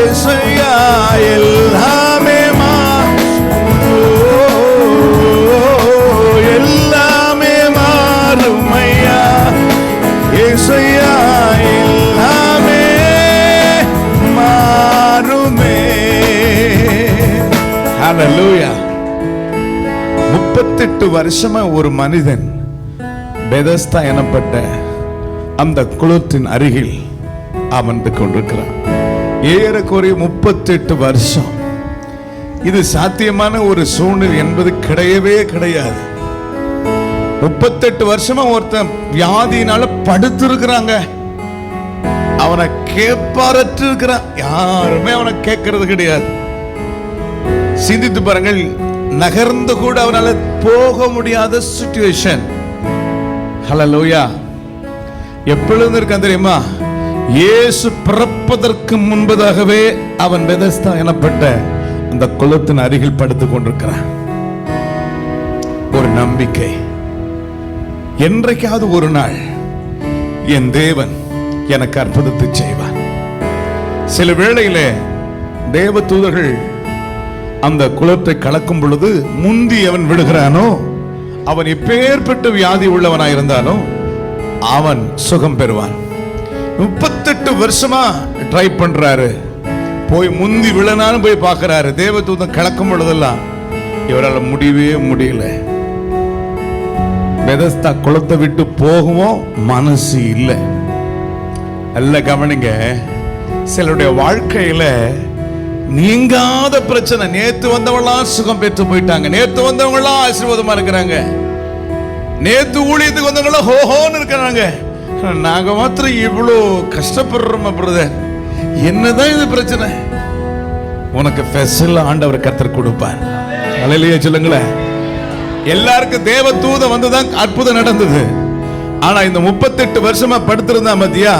ஏசையா எல்லாமே எல்லாமே மாறுமையா. ஏசையா எல்லாமே மாறுமே. ஹல்லேலூயா. 38 வருஷமா ஒரு மனிதன் பெதஸ்தா எனப்பட்ட அந்த குளத்தின் அருகில் அமர்ந்து கொண்டிருக்கிறான். ஏறக்குறைய 38 வருஷம். இது சாத்தியமான ஒரு சூழ்நிலை என்பது கிடையவே கிடையாது. 38 வருஷமா ஒருத்தன் வியாதியினால படுத்திருக்கிறாங்க. அவனை கேட்பாரற்று இருக்கிறான். யாருமே அவனை கேட்கறது கிடையாது. சிந்தித்து பாருங்கள், நகர்ந்து கூட அவனால போக முடியாத சிச்சுவேஷன். ஹல்லேலூயா. எப்பொழுது இருக்கான் தெரியுமா? இயேசு பிறப்பதற்கு முன்பதாகவே அவன் பெதஸ்தா எனப்பட்ட அந்த குளத்தின் அருகில் படுத்துக் கொண்டிருக்கிறான். ஒரு நம்பிக்கை, என்றைக்காவது ஒரு நாள் என் தேவன் எனக்கு அற்புதத்தை செய்வான். சில வேளையிலே தேவ தூதர்கள் அந்த குளத்தை கலக்கும் பொழுது முந்தி அவன் விடுகிறானோ, அவன் எப்பேற்பட்ட வியாதி உள்ளவனாயிருந்தாலும் அவன் சுகம் பெறுவான். 38 வருஷமா ட்ரை பண்றாரு. போய் முந்தி விழனாலும் போய் பார்க்கிறாரு. தேவதூதன் கலக்கும் பொழுதெல்லாம் இவரால் முடியவே முடியல. பெதஸ்தா குளத்தை விட்டு போகவும் மனசு இல்லை. நல்ல கவனிங்க, சிலருடைய வாழ்க்கையில நீங்காத பிரச்சனை. நேத்து வந்தவங்களாம் சுகம் பெற்று போயிட்டாங்க. நேத்து வந்தவங்களாம் ஆசீர்வாதமா இருக்கிறாங்க. நேத்து ஊழியத்துக்கு வந்தவங்களாம் ஹோஹோன்னு இருக்கிறாங்க. நாங்க மாத்திரம் இவ்வளோ கஷ்டப்படுறோம். பிரதர், என்னதான் இது பிரச்சனை? உனக்கு ஸ்பெஷல் ஆண்டவர் கர்த்தர் கொடுப்பார். அல்லேலூயா சொல்லுங்களேன். எல்லாருக்கும் தேவ தூதன் வந்துதான் அற்புதம் நடந்தது. ஆனா இந்த 38 வருஷமா படுத்திருந்தான் பாத்தியா,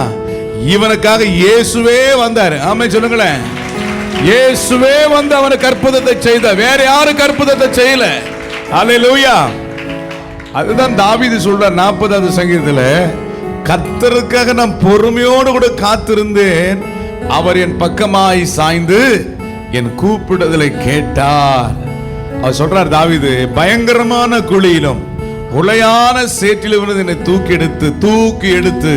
இவனுக்காக இயேசுவே வந்தாரு. ஆமென் சொல்லுங்களேன். இயேசுவே வந்து அவனுக்கு அற்புதத்தை செய்தார். வேற யாரும் அற்புதத்தை செய்யல. அல்லேலூயா. அதுதான் தாவீது சொல்றார் 40வது சங்கீதத்துல, கர்த்தருக்காக நான் பொறுமையோடு கூட காத்திருந்தேன், அவர் என் பக்கமாய் சாய்ந்து என் கூப்பிடுதலை கேட்டார். அவர் சொல்றார் தாவீது, பயங்கரமான குழியிலும் உளையான சேற்றிலிருந்து என்னை தூக்கி எடுத்து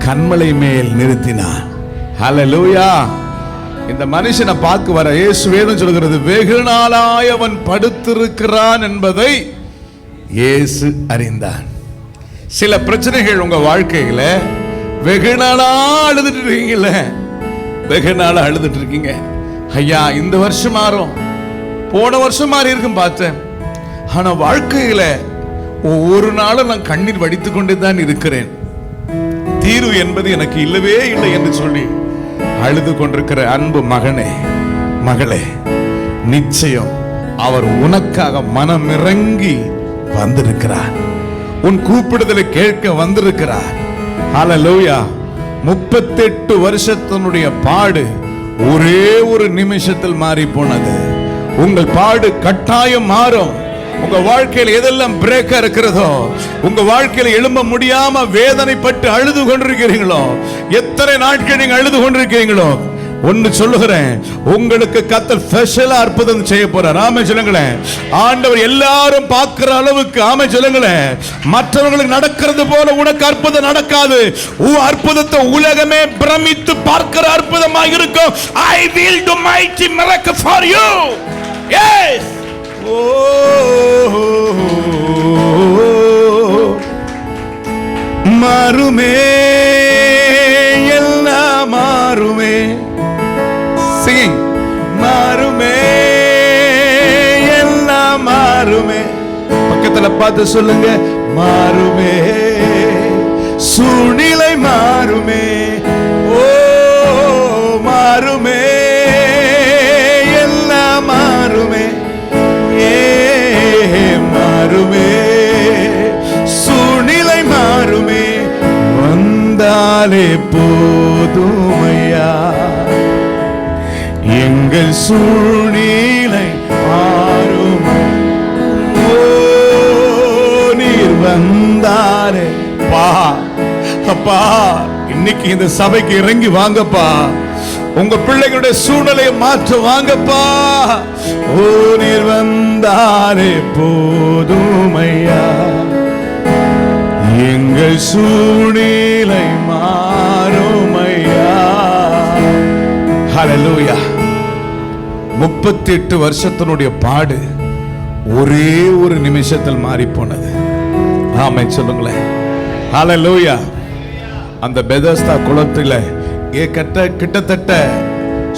கன்மலை மேல் நிறுத்தினார். ஹல்லேலூயா. இந்த மனுஷனை பார்க்க வர இயேசு வேதம் சொல்கிறது, வெகு நாளாய் அவன் படுத்திருக்கிறான் என்பதை இயேசு அறிந்தான். சில பிரச்சனைகள் உங்க வாழ்க்கையில வெகு நாளா அழுதுட்டு இருக்கீங்கல்ல, வெகு நாளா அழுதுட்டு இருக்கீங்க. ஐயா இந்த வருஷம் மாறும், போன வருஷம் மாறி இருக்கும் பார்த்தேன், ஆனா வாழ்க்கையில ஒவ்வொரு நாளும் நான் கண்ணீர் வடித்துக் கொண்டே தான் இருக்கிறேன், தீர்வு என்பது எனக்கு இல்லவே இல்லை என்று சொல்லி அழுது கொண்டிருக்கிற அன்பு மகனே மகளே, நிச்சயம் அவர் உனக்காக மனமிறங்கி வந்திருக்கிறார். உன் கூப்பிடுதலை கேட்க வந்திருக்கிறார். ஹல்லேலூயா. 38 வருஷத்தினுடைய பாடு ஒரே ஒரு நிமிஷத்தில் மாறி போனது. உங்கள் பாடு கட்டாயம் மாறும். உங்க வாழ்க்கையில் எதெல்லாம் பிரேக்கா இருக்கிறதோ, உங்க வாழ்க்கையில எழும்ப முடியாம வேதனைப்பட்டு அழுது கொண்டிருக்கிறீங்களோ, எத்தனை நாட்கள் நீங்க அழுது கொண்டிருக்கிறீங்களோ, ஒன்னு சொல்லுகிறேன், உங்களுக்கு கர்த்தர் ஸ்பெஷலா அற்புதம் செய்ய போறார். ஆமென் சொல்லுங்களேன். ஆண்டவர் எல்லாரும் பார்க்கிற அளவுக்கு, ஆமென் சொல்லுங்களேன், மற்றவங்களுக்கு நடக்கிறது போல உனக்கு அற்புதம் நடக்காது. அற்புதத்தை உலகமே பிரமித்து பார்க்கிற அற்புதமாக இருக்கும். I will do mighty miracle for you. Yes. மாறுமே, எல்லாம் மாறுமே. Singing. மாறுமே, எல்லாம் மாறுமே. பக்கத்துல பார்த்து சொல்லுங்க, மாறுமே, சூழ்நிலை மாறுமே. ஓ மாறுமே, எல்லாம் மாறுமே. மாறுமே, சூழ்நிலை மாறுமே. வந்தாலே போதுமையா, எங்கள் சூழ்நிலை மாறுமே. ஓ நீர் வந்தாலே பா அப்பா, இன்னைக்கு இந்த சபைக்கு இறங்கி வாங்கப்பா. உங்க பிள்ளைகளுடைய சூழ்நிலையை மாற்ற வாங்கப்பா. ஓ நீர் வந்தாரே போதுமையா, எங்கள் சூழ்நிலை மாறுமையா. ஹல்லேலூயா. 38 வருஷத்தினுடைய பாடு ஒரே ஒரு நிமிஷத்தில் மாறி போனது. ஆமென் சொல்லுங்களேன். ஹல்லேலூயா. அந்த பெதஸ்தா குளத்தில் கிட்டத்தட்ட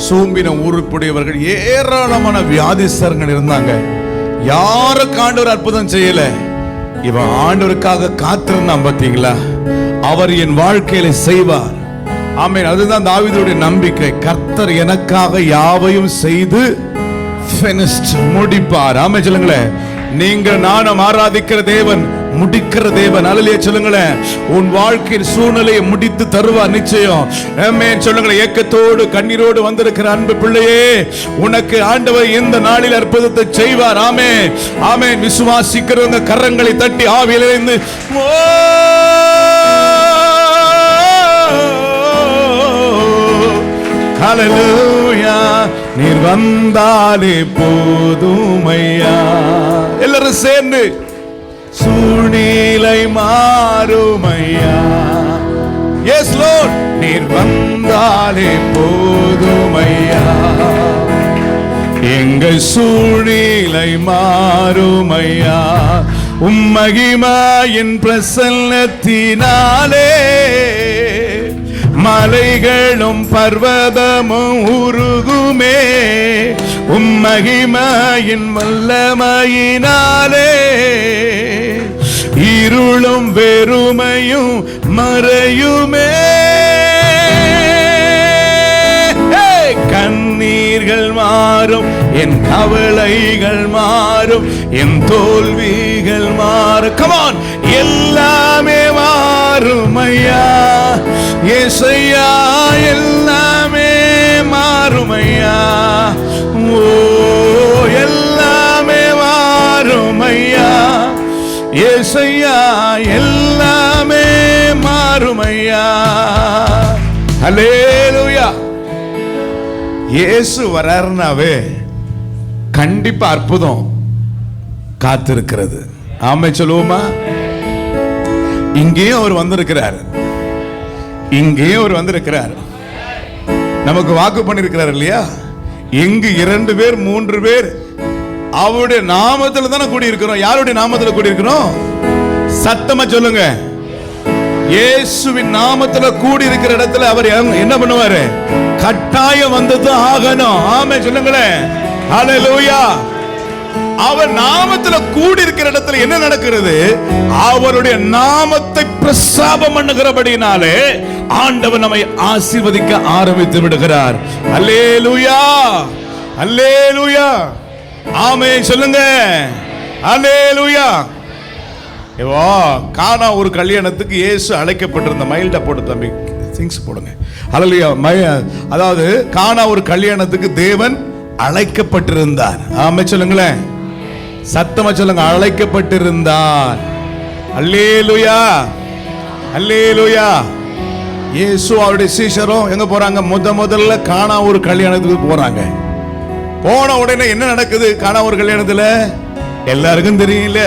சூம்பின உருப்புடையவர்கள் ஏராளமான வியாதிஸ்தர்கள் இருந்தாங்க. யாருக்கு ஆண்டவர் அற்புதம் செய்யல, இவன் ஆண்டவருக்காக காத்திருந்தான். பார்த்தீங்களா, அவர் என் வாழ்க்கையில செய்வார். ஆமென். அதுதான் தாவீதுடைய நம்பிக்கை. கர்த்தர் எனக்காக யாவையும் செய்து முடிப்பார். ஆமென் சொல்லுங்களேன். நீங்கள் நானும் ஆராதிக்கிற தேவன் முடிக்கிற தேவன். அல்லேலூயா சொல்லுங்களேன். உன் வாழ்க்கையின் சூழ்நிலையை முடித்து தருவார் நிச்சயம். ஆமென் சொல்லுங்களேன். ஏக்கத்தோடு கண்ணீரோடு வந்திருக்கிற அன்பு பிள்ளையே, உனக்கு ஆண்டவர் இந்த நாளில் அற்புதத்தை செய்வார். ஆமென் ஆமென். விசுவாசிக்கிறவங்க கரங்களை தட்டி ஆவியிலிருந்து ஹல்லேலூயா, நீர் வந்தாலே போதுமையா. எல்லாரும் சேர்ந்து சூழ்நிலை மாறுமையா. எஸ் லார்ட், நீர் வந்தாலே போதுமையா, எங்கள் சூழ்நிலை மாறுமையா. மகிமையின் பிரசன்னத்தினாலே மலைகளும் பர்வதமும் உருகுமே. மகிமையின் வல்லமையினாலே இருளும் வெறுமையும் மறையுமே. கண்ணீர்கள் மாறும், என் கவலைகள் மாறும், என் தோல்விகள் மாறும். கமான், எல்லாமே மாறும் ஐயா. ஏசையா, எல்லாமே மாறும் ஐயா. ஓ எல்லாமே மாறும் ஐயா. ஏசையா, எல்லாமே மாறும் ஐயா. ஹல்லேலூயா. இயேசு வராருனாவே கண்டிப்பா அற்புதம் காத்திருக்கிறது. ஆமென் சொல்லுவோமா? இங்கேயும் அவர் வந்திருக்கிறார், இங்கேயும் அவர் வந்திருக்கிறார். நமக்கு வாக்கு பண்ணிருக்கிறார் இல்லையா? எங்கு 2 பேர் 3 பேர் அவருடைய நாமத்தில் தானே கூடி இருக்கிறோம். யாருடைய நாமத்தில் கூடி இருக்கிறோம்? சத்தமா சொல்லுங்க. இயேசுவின் நாமத்தில் கூடி இருக்கிற இடத்துல அவர் என்ன பண்ணுவாரு? கட்டாயம் வந்தது ஆகணும். ஆமென் சொல்லுங்களேன். ஹல்லேலூயா. அவர் நாமத்துல கூடி இருக்கிற இடத்துல என்ன நடக்கிறது? அவருடைய நாமத்தை பிரஸ்தாபம் பண்ணுகிறபடினாலே ஆண்டவர் நம்மை ஆசீர்வதிக்க ஆரம்பித்து விடுகிறார். அல்லேலூயா, அல்லேலூயா. ஆமென் சொல்லுங்க. அல்லேலூயா. கானா ஒரு கல்யாணத்துக்கு இயேசு அழைக்கப்பட்டிருந்த. மைல்டா போட்டு தம்பி, திங்ஸ் போடுங்க. அல்லேலூயா. அதாவது கானா ஒரு கல்யாணத்துக்கு தேவன் அழைக்கப்பட்டிருந்தார். ஆமென் சொல்லுங்களேன். சத்தமா சொல்லுங்க. அழைக்கப்பட்டிருந்தார். அல்லேலூயா, அல்லேலூயா. இயேசு அவருடைய சீஷரும் எங்க போறாங்க? முதல்ல கானா ஒரு கல்யாணத்துக்கு போறாங்க. போன உடனே என்ன நடக்குது? கானா ஒரு கல்யாணத்துல எல்லாருக்கும் தெரியல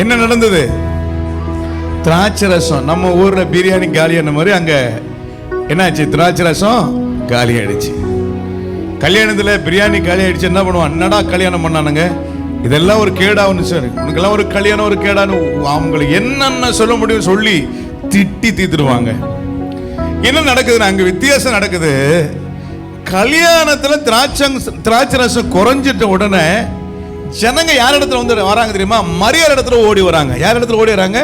என்ன நடந்தது. திராட்சை ரசம். நம்ம ஊர்ல பிரியாணி காலியான மாதிரி அங்க என்னாச்சு? திராட்சை ரசம் காலி ஆயிடுச்சு. கல்யாணத்துல பிரியாணி காலி ஆயிடுச்சு. என்ன பண்ணுவான்? என்னடா கல்யாணம் பண்ணானுங்க, இதெல்லாம் ஒரு கேடா ஒன்று சார், உனக்கெல்லாம் ஒரு கல்யாணம் ஒரு கேடான்னு அவங்களுக்கு என்னென்ன சொல்ல முடியும் சொல்லி திட்டி தீத்துருவாங்க. என்ன நடக்குதுன்னா அங்க வித்தியாசம் நடக்குது. கல்யாணத்துல திராட்சை ரசம் குறைஞ்சிட்ட உடனே ஜனங்க யார் இடத்துல வந்து வராங்க தெரியுமா? மரியாதை இடத்துல ஓடி வராங்க. யார் இடத்துல ஓடி வராங்க?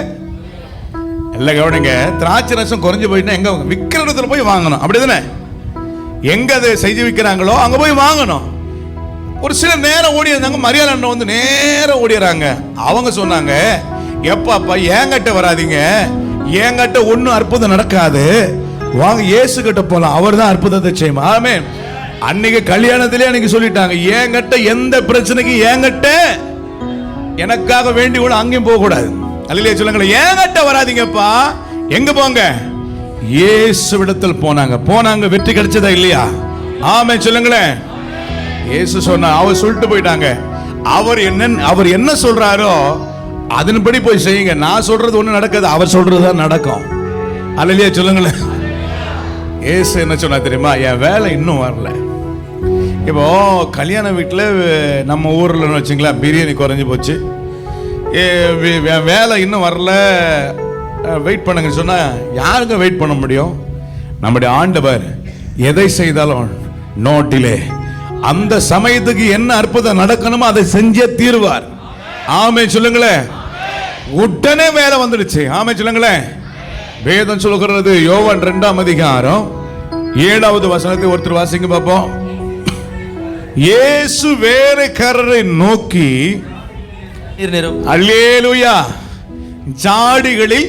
எல்லாம் கவனிங்க. திராட்சை ரசம் குறைஞ்சு போயிட்டா எங்க விற்கிற இடத்துல போய் வாங்கணும், அப்படிதானே? எங்க அதை செஞ்சு விற்கிறாங்களோ அங்க போய் வாங்கணும். ஒரு சில நேரம் ஓடி இருந்தாங்க. மரியாதை அண்ணன் வந்து நேரம் ஓடிறாங்க. அவங்க சொன்னாங்க, எப்பாப்பா ஏங்கிட்ட வராதிங்க, ஏங்கிட்ட ஒன்னும் அற்புதம் நடக்காது, வாங்க இயேசு கிட்ட போலாம், அவர் தான் அற்புதத்தை செய்யும். ஆமென். அன்னைக்கு கல்யாணத்திலே அன்னைக்கு சொல்லிட்டாங்க, ஏங்கிட்ட எந்த பிரச்சனைக்கு ஏங்கிட்ட எனக்காக வேண்டி கூட அங்கேயும் போக கூடாது. அல்லேலூயா சொல்லுங்களேன். ஏங்கிட்ட வராதிங்கப்பா. எங்க போங்க? இயேசுவிடத்தில் போனாங்க. வெற்றி கிடைச்சதா இல்லையா? ஆமென் சொல்லுங்களேன். இயேசு சொன்னா, அவர் சொல்லிட்டு போயிட்டாங்க. அவர் என்ன சொல்றாரோ அதன்படி போய் செய்யுங்க. நான் சொல்றது ஒண்ணு நடக்காது, அவர் சொல்றதுதான் நடக்கும். அல்லேலூயா சொல்லுங்களேன். இயேசு என்ன சொன்னா தெரியுமா? என் வேலை இன்னும் வரல. இப்போ கல்யாண வீட்டில் நம்ம ஊரில் வச்சுங்களேன், பிரியாணி குறைஞ்சி போச்சு, வேலை இன்னும் வரல, வெயிட் பண்ணுங்கன்னு சொன்னா யாருங்க வெயிட் பண்ண முடியும்? நம்முடைய ஆண்டவர் எதை செய்தாலும் நோட்டிலே அந்த சமயத்துக்கு என்ன அற்புதம் நடக்கணுமோ அதை செஞ்சே தீர்வார். ஆமென் சொல்லுங்களேன். உடனே வேலை வந்துடுச்சு. ஆமென் சொல்லுங்களேன். வேதம் சொல்லுகிறது யோவான் 2ஆம் அதிகாரம் 7வது வசனத்தை ஒருத்தர் வாசிங்க பார்ப்போம். இயேசு வேலைக்காரரை நோக்கி, அல்லேலூயா, ஜாடிகளில்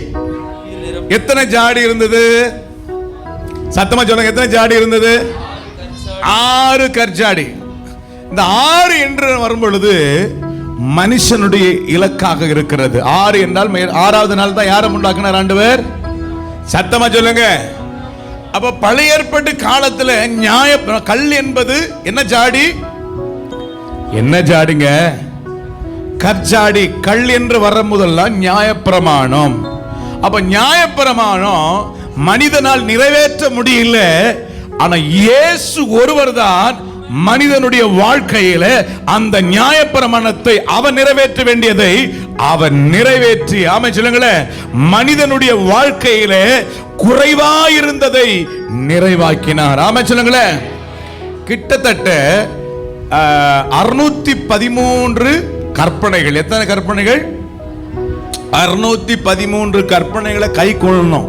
எத்தனை ஜாடி இருந்தது? சத்தமா சொல்லுங்க, எத்தனை ஜாடி இருந்தது? 6 கற்ஜாடி. இந்த 6 என்று வரும் பொழுது மனுஷனுடைய இலக்காக இருக்கிறது. 6 என்றால் 6வது நாள் தான் யாரை உண்டாக்குனார் ஆண்டவர்? சத்தமா சொல்லுங்க. அப்ப பழைய ஏற்பாட்டு காலத்துல கல் என்பது என்ன ஜாடி? என்ன ஜாடிங்க? கற்ஜாடி. கல் என்று வர முதல்ல நியாயப்பிரமாணம். அப்ப நியாயப்பிரமாணம் மனிதனால் நிறைவேற்ற முடியல. ஆனா இயேசு ஒருவர் தான் மனிதனுடைய வாழ்க்கையில அந்த நியாயப்பிரமாணத்தை அவன் நிறைவேற்ற வேண்டியதை அவன் நிறைவேற்றி, ஆமென் சொல்லுங்களேன், மனிதனுடைய வாழ்க்கையில குறைவாயிருந்ததை நிறைவாக்கினார். ஆமென் சொல்லுங்களேன். கிட்டத்தட்ட 613 கற்பனைகள். எத்தனை கற்பனைகள்? 613 கற்பனைகளை கை கொள்ளணும்.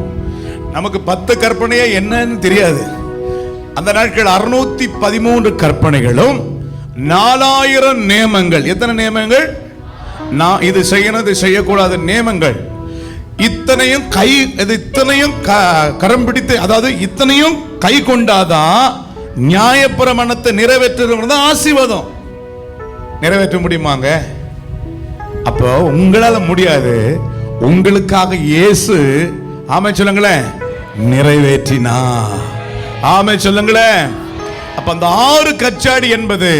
நமக்கு 10 கற்பனையே என்னன்னு தெரியாது. அந்த நாட்கள் 613 கற்பனைகளும் 4000 நியமங்கள். எத்தனை நியமங்கள்? நான் இது செய்யணும், இது செய்யக்கூடாது நியமங்கள். இத்தனையும் கரம் பிடித்து, அதாவது இத்தனையும் கை கொண்டாதான் நியாயப்பிரமாணத்தை நிறைவேற்றுறது ஆசீர்வாதம். நிறைவேற்ற முடியுமாங்க? அப்போ உங்களால முடியாது, உங்களுக்காக இயேசு, ஆமென் சொல்லுங்களேன், நிறைவேற்றினா. ஆமென் சொல்லுங்களேன். அப்ப அந்த 6 கற்ஜாடி என்பது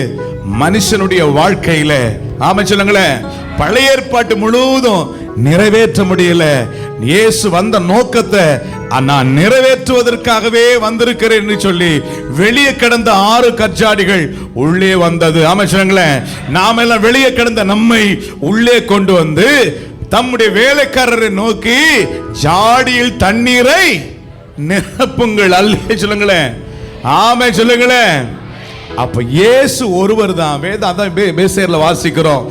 மனுஷனுடைய வாழ்க்கையில, ஆமென் சொல்லுங்களேன், பழைய ஏற்பாட்டு முழுவதும் நிறைவேற்ற முடியல. இயேசு வந்த நோக்கத்தை நான் நிறைவேற்றுவதற்காகவே வந்திருக்கிறேன் என்று சொல்லி வெளியே கிடந்த 6 கற்ஜாடிகள் உள்ளே வந்தது. ஆமென் சொல்லுங்களேன். நாம எல்லாம் வெளியே கிடந்த நம்மை உள்ளே கொண்டு வந்து தம்முடைய வேலைக்காரரை நோக்கி, ஜாடியில் தண்ணீரை நிரப்புங்கள். அல்லே சொல்லுங்களேன். ஆமென் சொல்லுங்களேன். அப்ப இயேசு ஒருவர் தான். வேதம் அதான் பேசேர்ல வாசிக்கிறோம்,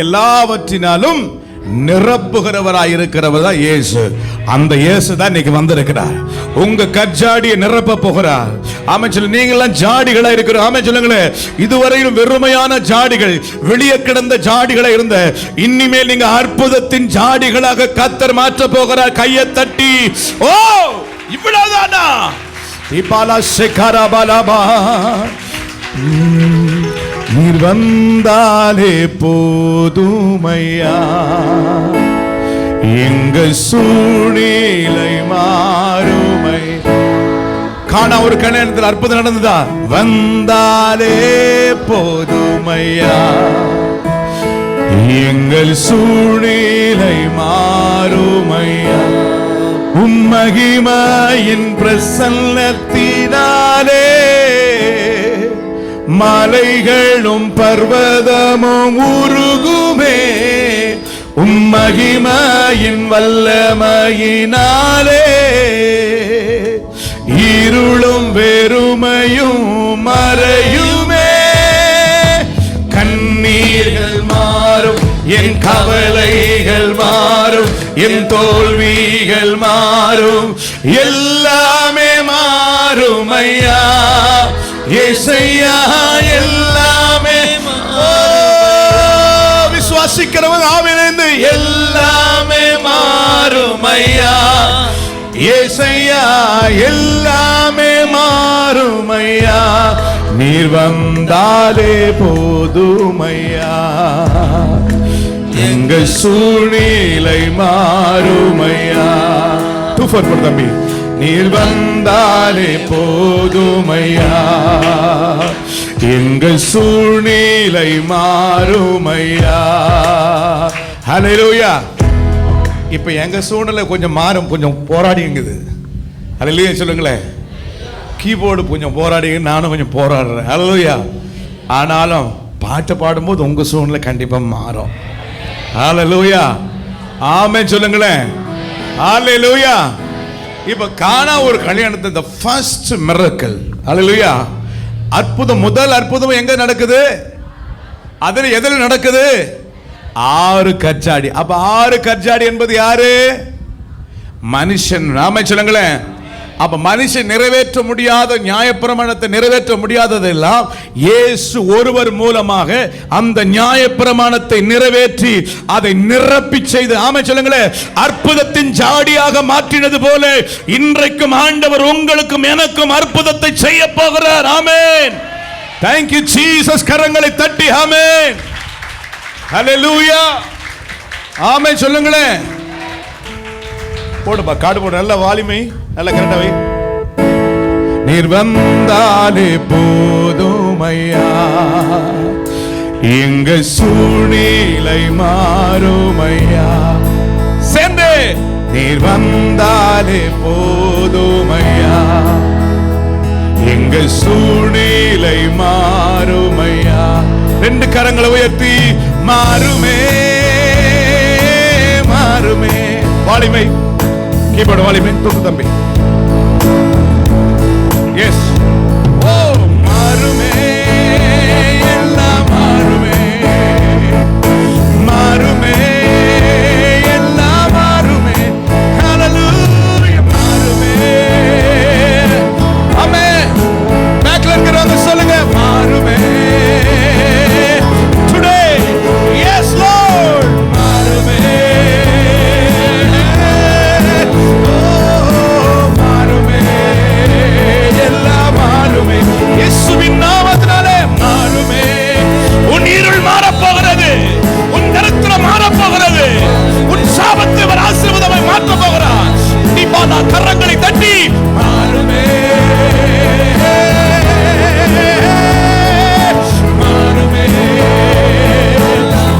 எல்லாவற்றினாலும் நிரப்புகிறவராய் இருக்கிறவர் தான் இயேசு. அந்த இயேசு தான் இன்னைக்கு வந்திருக்கிறார். உங்க கற்ஜாடியை நிரப்ப போகிறார். ஆமென் சொல்லு. நீங்க எல்லாம் ஜாடிகளா இருக்கிற, ஆமென் சொல்லுங்களேன். இதுவரையிலும் வெறுமையான ஜாடிகள், வெளியே கிடந்த ஜாடிகளா இருந்த, இனிமேல் நீங்க அற்புதத்தின் ஜாடிகளாக கர்த்தர் மாற்ற போகிறார். கையை தட்டி, ஓ இவ்வளவுதானா? தீபாலா ஷெகரபலபா, நீர் வந்தாலே போதுமையா, எங்கள் சூழ்நிலை மாறுமை. காணா ஒரு கல்யாணத்தில் அற்புதம் நடந்ததா? வந்தாலே போதுமையா, எங்கள் சூழ்நிலை மாறுமையா, உம்மகிமையின் பிரசன்னத்தினாலே மலைகளும் பர்வதமும் உருகுமே, உம்மகிமையின் வல்லமையினாலே இருளும் வெறுமையும் மறையுமே. கண்ணீர்கள் மாறும், என் கவலைகள் மாறும், என் தோல்விகள் மாறும், எல்லாமே மாறும் ஐயா, ஏசையா, எல்லாமே விசுவாசிக்கிறவன் ஆவிலிருந்து எல்லாமே மாறும் ஐயா, ஏசையா, எல்லாமே மாறும் ஐயா, நீர் வந்தாலே போதுமையா, எங்கள் சூழ்நிலை மாறுமையா. 2-4 போடு தம்பி. நீர் வந்தாலே போதுமையா, எங்கள் சூழ்நிலை மாறுமையா. ஹல்லேலூயா. இப்ப எங்க சூழ்நிலை கொஞ்சம் மாறும், கொஞ்சம் போராடிங்குது. ஹல்லேலூயா சொல்லுங்களேன். கீபோர்டு கொஞ்சம் போராடி, நானும் கொஞ்சம் போராடுறேன். ஹல்லேலூயா. ஆனாலும் பாட்டு பாடும்போது உங்க சூழ்நிலை கண்டிப்பா மாறும். ஹல்லேலூயா. ஆமென் சொல்லுங்களேன். ஹல்லேலூயா. இப்ப கானா ஒரு கல்யாணத்தை, the first miracle. ஹல்லேலூயா. அற்புதம், முதல் அற்புதம் எங்க நடக்குது? அதுல எதில் நடக்குது? 6 கற்றாடி. அப்ப 6 கற்றாடி என்பது யாரு? மனுஷன். ஆமென் சொல்லுங்களேன். அப்ப மனுஷன் நிறைவேற்ற முடியாத நியாயப்பிரமாணத்தை நிறைவேற்ற முடியாததெல்லாம் இயேசு ஒருவர் மூலமாக அந்த நியாயப்பிரமாணத்தை நிறைவேற்றி அதை நிரப்பி செய்து, ஆமென் சொல்லுங்களேன், அற்புதத்தின் ஜாடியாக மாற்றினது போல இன்றைக்கும் ஆண்டவர் உங்களுக்கும் எனக்கும் அற்புதத்தை செய்ய போகிறார். ஆமென். Thank you Jesus. கரங்களை தட்டி ஆமென். ஹல்லேலூயா. ஆமென் சொல்லுங்களேன். போடுப்பா, காடு போடு, நல்ல வாலிமை, நல்ல கரெக்டாவே. நீர் வந்தாலே போதுமையா, எங்க சூழ்நிலை மாறுமையா. சேர்ந்து நீர் வந்தாலே போதுமையா, எங்க சூழ்நிலை மாறுமையா. 2 கரங்களை உயர்த்தி மாறுமே மாறுமே. வாலிமை, கீபோர்டு வாலிமை தூக்கு தம்பி. எஸ். ஓ மாறுமே, எல்லாம் மாறுமே மாறுமே, எல்லாம் மாறுமே. ஹல்லேலூயா. மாறுமே. ஆமென். பேக்ல இருக்கிறவங்க சொல்லுங்க மாறுமே. Today, yes Lord. மாறுமே. இயேசுவின் நாமத்தினாலே மாறுமே. உன் இருள் மாறப்போகிறது, உன் தரித்திரம் மாறப்போகிறது, உன் சாபத்தை அவர் ஆசீர்வாதமாய் மாற்றப் போகிறார். நீ பாதா கரங்களை தட்டி மாறுமே மாறுமே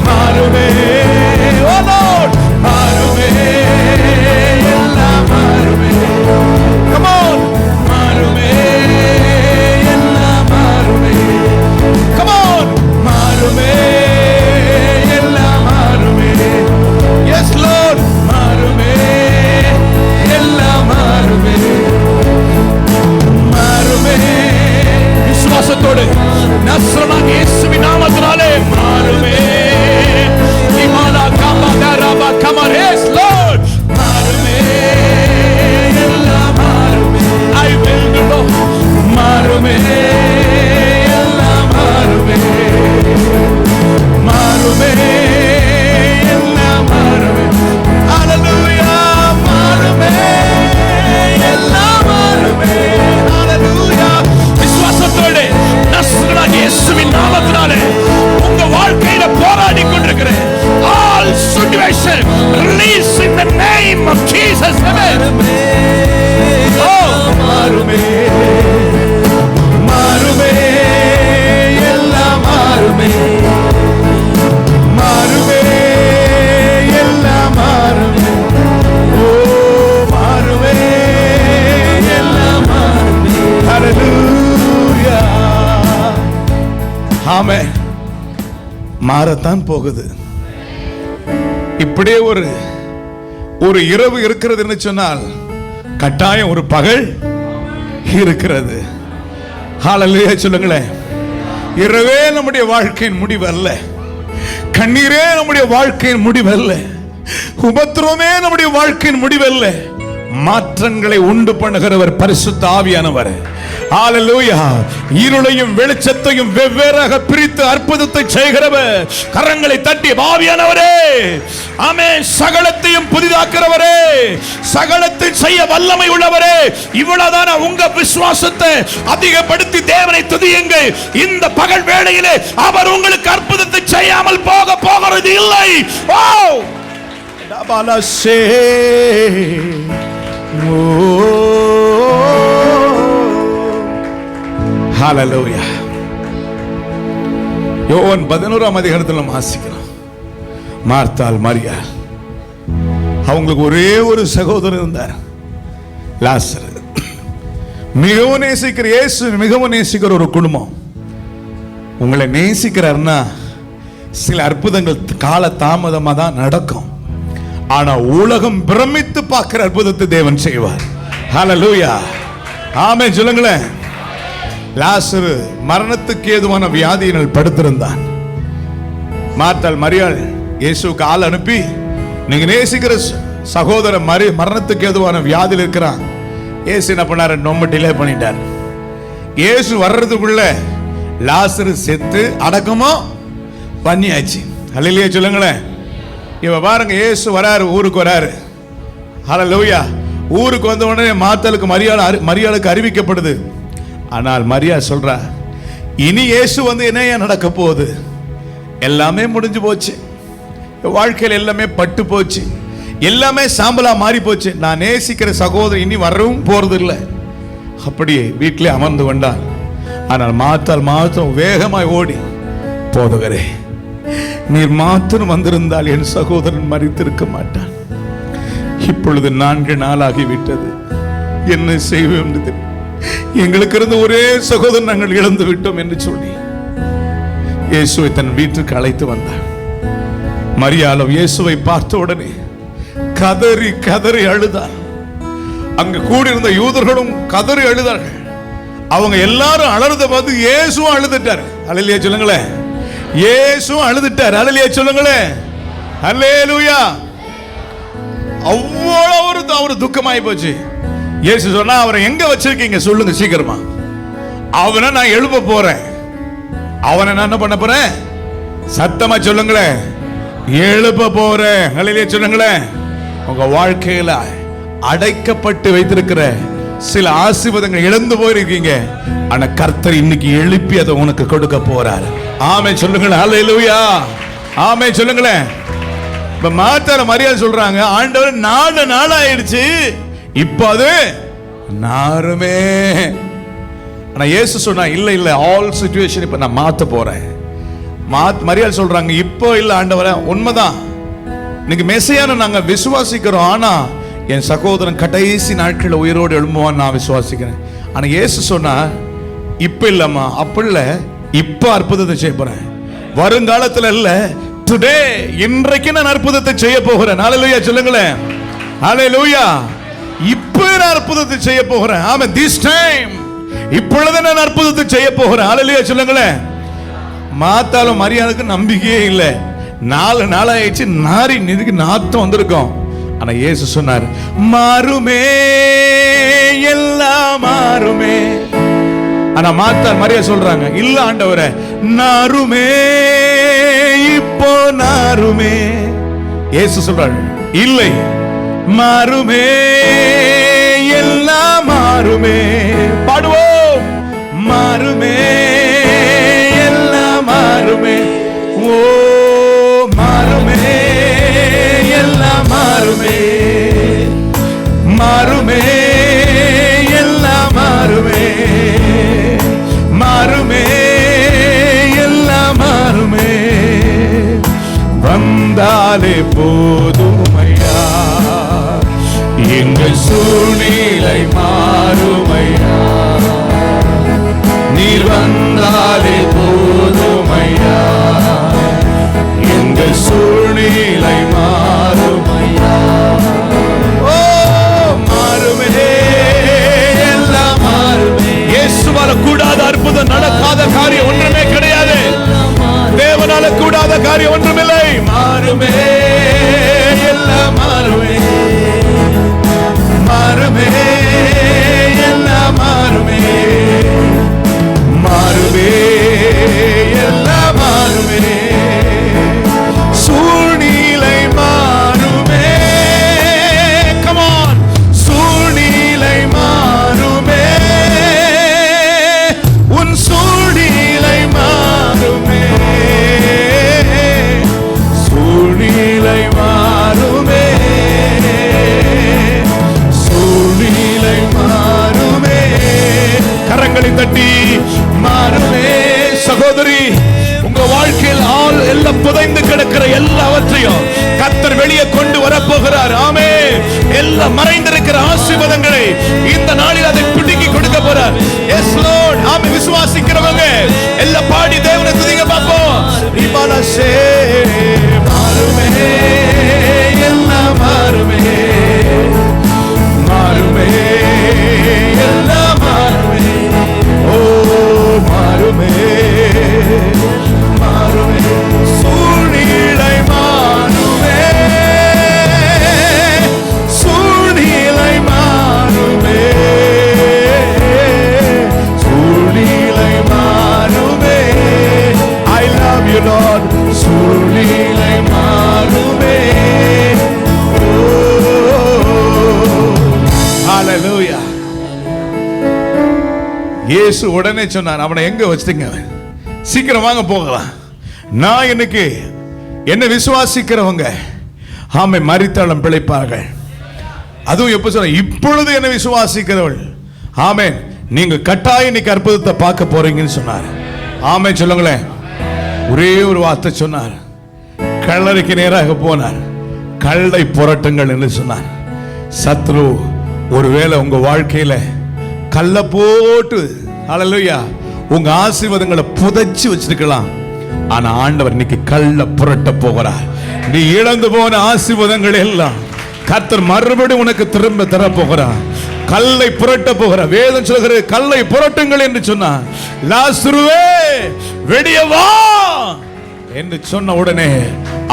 மாறுமே. ஓ லார்ட் மாறுமே, எல்லாம் மாறுமே. Come on. மாறுமே. Come on. மாறுமே, எல்லாம் மாறுமே. Yes Lord. மாறுமே, எல்லாம் மாறுமே மாறுமே. விசுவாசத்தோடு நஸ்ரனாகிய இயேசுவின் நாமத்தினாலே மாறுமே. இமாலா காமா தரபா கமர். Yes Lord. மாறுமே, எல்லாம் மாறுமே. I will do. மாறுமே, எல்லாம் மாறுமே மாறுமே, எல்லாம் மாறுமே. ஹல்லேலூயா. மாறுமே, எல்லாம் மாறுமே. ஹல்லேலூயா. விசுவாசத்தோடு நஸ்ரனாகிய இயேசுவின் நாமத்தினாலே உங்க வாழ்க்கையில போராடி கொண்டிருக்கிற all situation release in the name of Jesus. Amen. Oh மாறுமே மாறுமே, எல்லாம் மாறுமே மாறுமே, எல்லாம் மாறுமே. ஓ மாறுமே, எல்லாம் மாறுமே. ஹல்லேலூயா. ஆமென். மாறத்தான் போகுது. இப்படியே ஒரு இரவு இருக்கிறதுன்னு சொன்னால் கட்டாயம் ஒரு பகல் இருக்கிறது. ஹல்லேலூயா சொல்லுங்களேன். இரவே நம்முடைய வாழ்க்கையின் முடிவு அல்ல, கண்ணீரே நம்முடைய வாழ்க்கையின் முடிவு அல்ல, உபத்திரமே நம்முடைய வாழ்க்கையின் முடிவு அல்ல. மாற்றங்களை உண்டு பண்ணுகிறவர் பரிசுத்த ஆவியானவர். ஹல்லேலூயா. இருளையும் வெளிச்சத்தையும் வெவ்வேறாக பிரித்து அற்புதத்தை செய்கிறவர். கரங்களை தட்டி ஆவியானவரே, ஆமென், சகலத்தையும் புதிதாக்குறவரே, சகலத்தை செய்ய வல்லமை உள்ளவரே, இவ்வளவுதான உங்க விசுவாசத்தை அதிகப்படுத்தி தேவனை துதியுங்கள். இந்த பகல் வேளையிலே அவர் உங்களுக்கு அற்புதத்தை செய்யாமல் போகிறது இல்லை. ஓ டபாலசே ஹல்லேலூயா. யோவான் 11ஆம் அதிகாரத்தில் வாசிக்கிறோம். மார்த்தாள் மரியாள், அவங்களுக்கு ஒரே ஒரு சகோதரர் இருந்தார், லாசரு. மிகவும் நேசிக்கிற இயேசு மிகவும் நேசிக்கிற ஒரு குடும்பம். உங்களை நேசிக்கிறார்னா சில அற்புதங்கள் கால தாமதமாக தான் நடக்கும். ஆனா உலகம் பிரமித்து பார்க்கிற அற்புதத்தை தேவன் செய்வார். ஹல்லேலூயா. ஆமென் சொல்லுங்களேன். லாசரு மரணத்துக்கு ஏதுவான வியாதியினால் படுத்திருந்தான். மார்த்தாள் மரியாள் இயேசுவுக்கு ஆள் அனுப்பி, நீங்க நேசிக்கிற சகோதரன் மரணத்துக்கு ஏதுவான வியாதியில் இருக்கிறான். இயேசு என்ன பண்ணாரு? ரொம்ப டிலே பண்ணிட்டார். இயேசு வர்றதுக்குள்ள லாசரு செத்து அடக்கமோ பண்ணியாச்சு. ஹல்லேலூயா சொல்லுங்களேன். இவ பாருங்க, இயேசு வராரு, ஊருக்கு வராரு. ஹல்லேலூயா. ஊருக்கு வந்த உடனே மார்த்தாளுக்கு மரியாளுக்கு அறிவிக்கப்படுது. ஆனால் மரியா சொல்றா, இனி இயேசு வந்து என்ன நடக்க போகுது? எல்லாமே முடிஞ்சு போச்சு, வாழ்க்கையில் எல்லாமே பட்டு போச்சு, எல்லாமே சாம்பலா மாறி போச்சு. நான் நேசிக்கிற சகோதரன் இனி வரவும் போறது இல்லை. அப்படியே வீட்டிலே அமர்ந்து கொண்டான். ஆனால் மார்த்தாள் மாத்திரம் வேகமாய் ஓடி, போதகரே, நீர் மாத்திரம் வந்திருந்தால் என் சகோதரன் மரித்திருக்க மாட்டான். இப்பொழுது 4 நாளாகிவிட்டது, என்ன செய்வோம்? எங்களுக்கு இருந்த ஒரே சகோதரன் நாங்கள் இழந்து விட்டோம் என்று சொல்லி இயேசுவை தன் வீட்டுக்கு அழைத்து வந்தார். மரியாளும் இயேசுவை பார்த்த உடனே கதறி கதறி அழுதார். அங்கு கூடியிருந்த யூதர்களும் கதறி அழுதார்கள். அவங்க எல்லாரும் அலறத பார்த்து இயேசுவும் அழுதுட்டார். அல்லேலூயா சொல்லுங்களேன். இயேசுவும் அழுதுட்டார். அல்லேலூயா சொல்லுங்களேன். அல்லேலூயா. அவ்வளவு அவரு துக்கமாயி போச்சு. இயேசு சொன்னா, அவரை எங்க வச்சிருக்கீங்க சொல்லுங்க சீக்கிரமா. அவனை நான் எழுப்ப போறேன். அவனை நான் என்ன பண்ண போறேன்? சத்தமா சொல்லுங்களேன். எழுப்ப போறேன். அல்லேலூயா சொல்லுங்களேன். உங்க வாழ்க்கையில அடைக்கப்பட்டு வைத்திருக்கிற சில ஆசீர்வாதங்கள் இழந்து போயிருக்கீங்க. ஆனா கர்த்தர் இன்னைக்கு எழுப்பி அதை உனக்கு கொடுக்க போறார். ஆமென் சொல்லுங்களேன். அல்லேலூயா. ஆமென் சொல்லுங்களேன். இப்ப மார்த்தாள் மரியாள் சொல்றாங்க, ஆண்டவர் 4 நாள் ஆயிடுச்சு, இப்ப அது நாருமே. ஆனா இயேசு சொன்னா, இல்ல இல்ல, ஆல் சிச்சுவேஷன் இப்ப நான் மாத்த போறேன். மரியாள் சொல்றாங்க, இப்போ இல்ல ஆண்டவரே, உண்மைதான், இன்னைக்கு மெசியான நாங்க விசுவாசிக்கிறோம். ஆனா என் சகோதரன் கடைசி நாட்களில் உயிரோடு எழும்புவான்னு நான் விசுவாசிக்கிறேன். ஆனா இயேசு சொன்னா, இப்ப இல்லம்மா, அப்ப இல்ல, இப்ப அற்புதத்தை செய்ய போறேன். வருங்காலத்துல இல்ல, டுடே, இன்றைக்கு நான் அற்புதத்தை செய்ய போகிறேன். ஹல்லேலூயா சொல்லுங்களேன். ஹல்லேலூயா. இப்ப நான் அற்புதத்தை செய்ய போகிறேன். ஆமென். திஸ் டைம், இப்பொழுது நான் அற்புதத்தை செய்ய போகிறேன். ஹல்லேலூயா சொல்லுங்களேன். மார்த்தாளும் மரியாளுக்கு நம்பிக்கையே இல்லை. 4 நாள் ஆயிடுச்சு, நாரி நிதிக்கு நாத்தம் வந்திருக்கும். ஆனா இயேசு சொன்னார், மாறுமே, எல்லாம் மாறுமே. ஆனா மார்த்தாள் மரியா சொல்றாங்க, இல்ல ஆண்டவரே, நாருமே, இப்போ நாருமே. இயேசு சொல்றாரு, இல்லை, மாறுமே, எல்லாம் மாறுமே. பாடுவோம். மாறுமே, எல்லாம் மாறுமே. ஓ மாறுமே, எல்லாம் மாறுமே. மாறுமே, எல்லாம் மாறுமே. மாறுமே, எல்லாம் மாறுமே. வந்தாலே போதுமையா, எங்கள் சூழ்நிலை மாறுமையா. நீர் வந்தாலே போதுமையா, எங்கள் சூழ்நிலை மாறுமையா. ஓ மாறுமே, எல்லாம் மாறுமே. இயேசுவால கூடாத அற்புதம், நடக்காத காரியம் ஒன்றுமே கிடையாது. தேவனால கூடாத காரியம் ஒன்றுமில்லை. மாறுமே, எல்லாம் மாறுமே. மாறுமே, எல்லாம் மாறுமே. மாறுமே, எல்லாம் மாறுமே. சூழ்நிலை மாறுமே. Come on. சூழ்நிலை மாறுமே. உன் சூழ்நிலை மாறுமே. சூழ்நிலை சகோதரி, உங்க வாழ்க்கையில் எல்லாம் புதைந்து கிடக்கிற எல்லாவற்றையும் கர்த்தர் வெளியே கொண்டு வரப்போகிறார். ஆமென். எல்லாம் மறைந்திருக்கிற ஆசீர்வாதங்களை இந்த நாளில் அதை பிடுங்கி கொடுக்க போறார். S Lord. ஆமென். விசுவாசிக்கிறவங்க எல்லாம் பாடி தேவனை துதிங்க பாப்போம். ரிபாலசே மாறுமே, எல்லாம் மாறுமே, மாறுமே, எல்லாம் மாறுமே. ஓ மாறுமே, மாறுமே, சூழ்நிலை மாறுமே, சூழ்நிலை மாறுமே, சூழ்நிலை மாறுமே. I love you Lord. சூழ்நிலை மாறுமே. ஹalleluya. இயேசு உடனே சொன்னார், அவனை எங்க வச்சிட்டீங்க? சீக்கிரம் வாங்க போகலாம். நான் இன்னைக்கு என்ன விசுவாசிக்கிறவங்க ஆமை மரித்தாலும் பிழைப்பார்கள். அதுவும் எப்ப சொன்ன? இப்பொழுது என்ன விசுவாசிக்கிறவள் ஆமென், நீங்க கட்டாயம் இன்னைக்கு அற்புதத்தை பார்க்க போறீங்கன்னு சொன்னார். ஆமென் சொல்லுங்களேன். ஒரே ஒரு வார்த்தை சொன்னார். கல்லறைக்கு நேராக போனார். கல்லை புரட்டுங்கள் என்று சொன்னார். சத்ரு ஒருவேளை உங்க வாழ்க்கையில கல்ல போட்டு ஹல்லேலூயா உங்க ஆசீர்வாதங்களை புதைச்சு வச்சிருக்கலாம். ஆனா ஆண்டவர் இன்னைக்கு கல்ல புரட்ட போகிறார். நீ இழந்து போன ஆசீர்வாதங்கள் எல்லாம் கர்த்தர் மறுபடியும் உனக்கு திரும்ப தர போகிறார். கல்லை புரட்ட போகிறார். வேதம் சொல்கிறது கல்லை புரட்டுங்கள் என்று சொன்னார். லாசருவே வெளியே வா என்று சொன்ன உடனே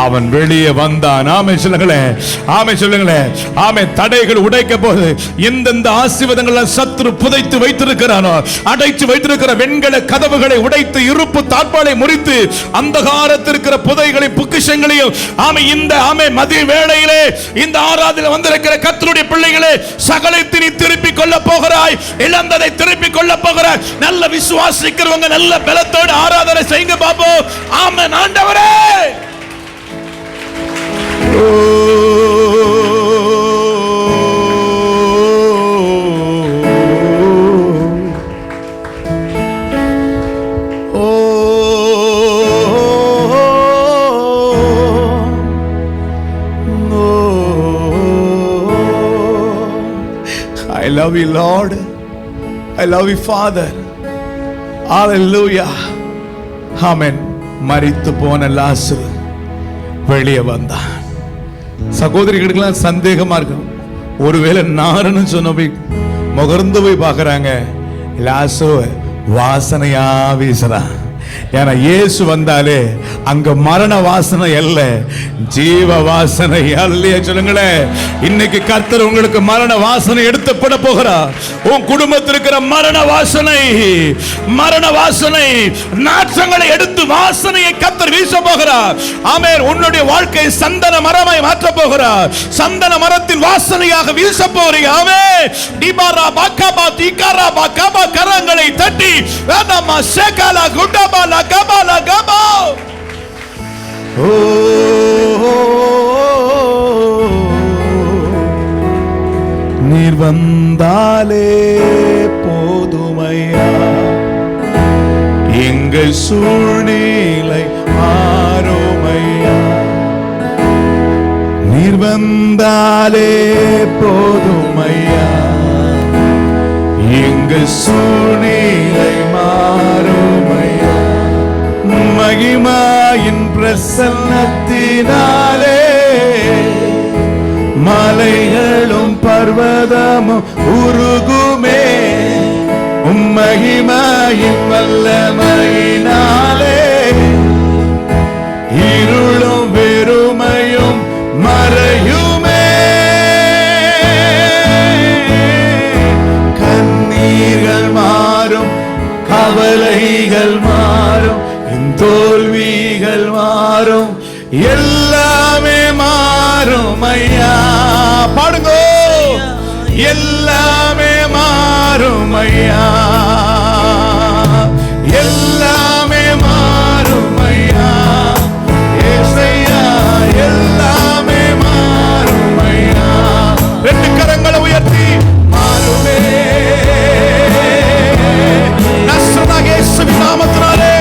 அவன் வெளியே வந்தான். ஆமென் சொல்லுங்களேன். ஆமென் சொல்லுங்களேன். ஆமென். தடைகள் உடைக்க போது எந்தெந்த ஆசீர்வாதங்கள் சத்துரு புதைத்து வைத்திருக்கிறானோ, அடைத்து வைத்திருக்கிற வெண்கல கதவுகளை உடைத்து இருப்பு தாழ்பாலை முறித்து அந்தகாரத்திற்கிற புதைகளை பொக்கிஷங்களையும் ஆமென் இந்த ஆமென் மதிய வேளையிலே இந்த ஆராதனையில் வந்திருக்கிற கர்த்தருடைய பிள்ளைகளே சகலத்தை நீ திருப்பி கொள்ள போகிறாய். இழந்ததை திருப்பி கொள்ள போகிறாய். நல்ல விசுவாசிக்கிறவங்க நல்ல பலத்தோடு ஆராதனை செய்யுங்க பாப்போம். ஆமென். ஆண்டவரே I love you Lord. I love you Father. Hallelujah. Amen. மரித்து போன லாசரு வெளியே வந்தான். சகோதரிகளுக்கெல்லாம் சந்தேகமா இருக்கும். ஒருவேளை நாருன்னு சொன்ன போய் முகர்ந்து போய் பார்க்கறாங்க. லாசரு வாசனையா வீசுறான். ஏன்னா இயேசு வந்தாலே அங்க மரண வாசனை அல்ல, ஜீவ வாசனை. அல்லையா சொல்லுங்களேன். இன்னைக்கு கர்த்தர் உங்களுக்கு மரண வாசனை எடுத்து போட போகிறார். உன் குடும்பத்தில் இருக்கிற மரண வாசனை, மரண வாசனை நாற்றங்களை எடுத்து வாசனையை கர்த்தர் வீச போகிறார். ஆமென். உன்னுடைய வாழ்க்கை சந்தன மரமாய் மாற்ற போகிறார். சந்தன மரத்தின் வாசனையாக வீச போறீங்க. ஆமென். டிபாரா பக்கபா திகாரா பக்கபா கரங்களை தட்டி வேணாமா சேகாலா குண்டபா லகபா லகபா. ஓ நீர் வந்தாலே போதுமையா, எங்கள் சூழ்நிலை மாறுமையா. நீர் வந்தாலே போதுமையா, எங்கள் சூழ்நிலை மாறுமையா. மகிமாயின் பிரசன்னத்தினாலே மலைகளும் பர்வதமும் உருகுமே. மகிமாயின் வல்லமையினாலே இருளும் வெறுமையும் மறையுமே. கண்ணீர்கள் மாறும், கவலைகள் மாறும், தோல்விகள் மாறும், எல்லாமே மாறும் ஐயா. பாடுங்க. எல்லாமே மாறும் ஐயா, எல்லாமே மாறும் ஐயா. ஏசையா எல்லாமே மாறும் ஐயா. ரெண்டு கரங்களை உயர்த்தி மாறுமே. நஸ்ரனாகிய இயேசுவின் நாமத்தினாலே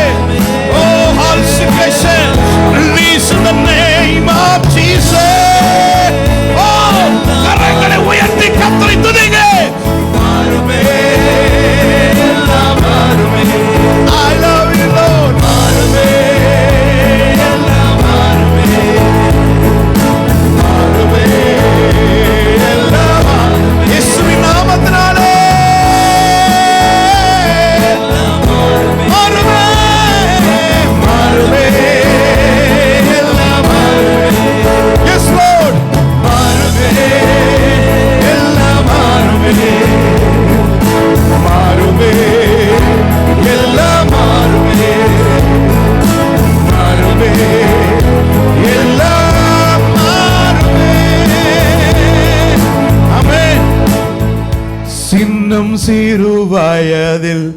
சிறு வயதில்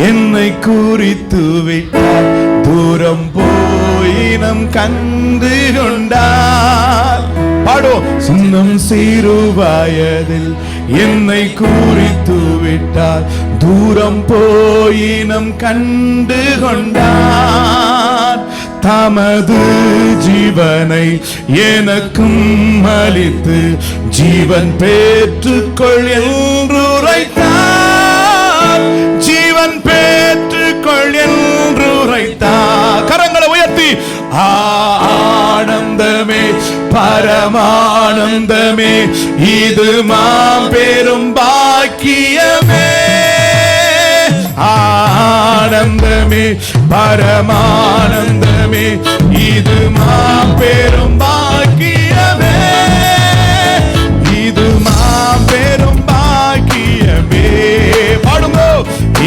என்னை குறித்து விட்டார், தூரம் போயினம் கண்டு கொண்டார். பாடுவோம். சின்னம் சிறு வயதில் என்னை குறித்து விட்டார், தூரம் போயினம் கண்டு கொண்டார். தமது ஜீவனை எனக்கும் அளித்து ஜீவன் பெற்றுக்கொள் என்று உரைத்தார், ஜீவன் பெற்றுக்கொள் என்று உரைத்தார். கரங்களை உயர்த்தி ஆனந்தமே பரமானந்தமே இது மாபெரும் பாக்கியமே. ஆனந்தமே பரமானந்தமே இது மாபெரும் பாக்கியமே, இது மாபெரும் பாக்கியமே. பாடுங்கோ.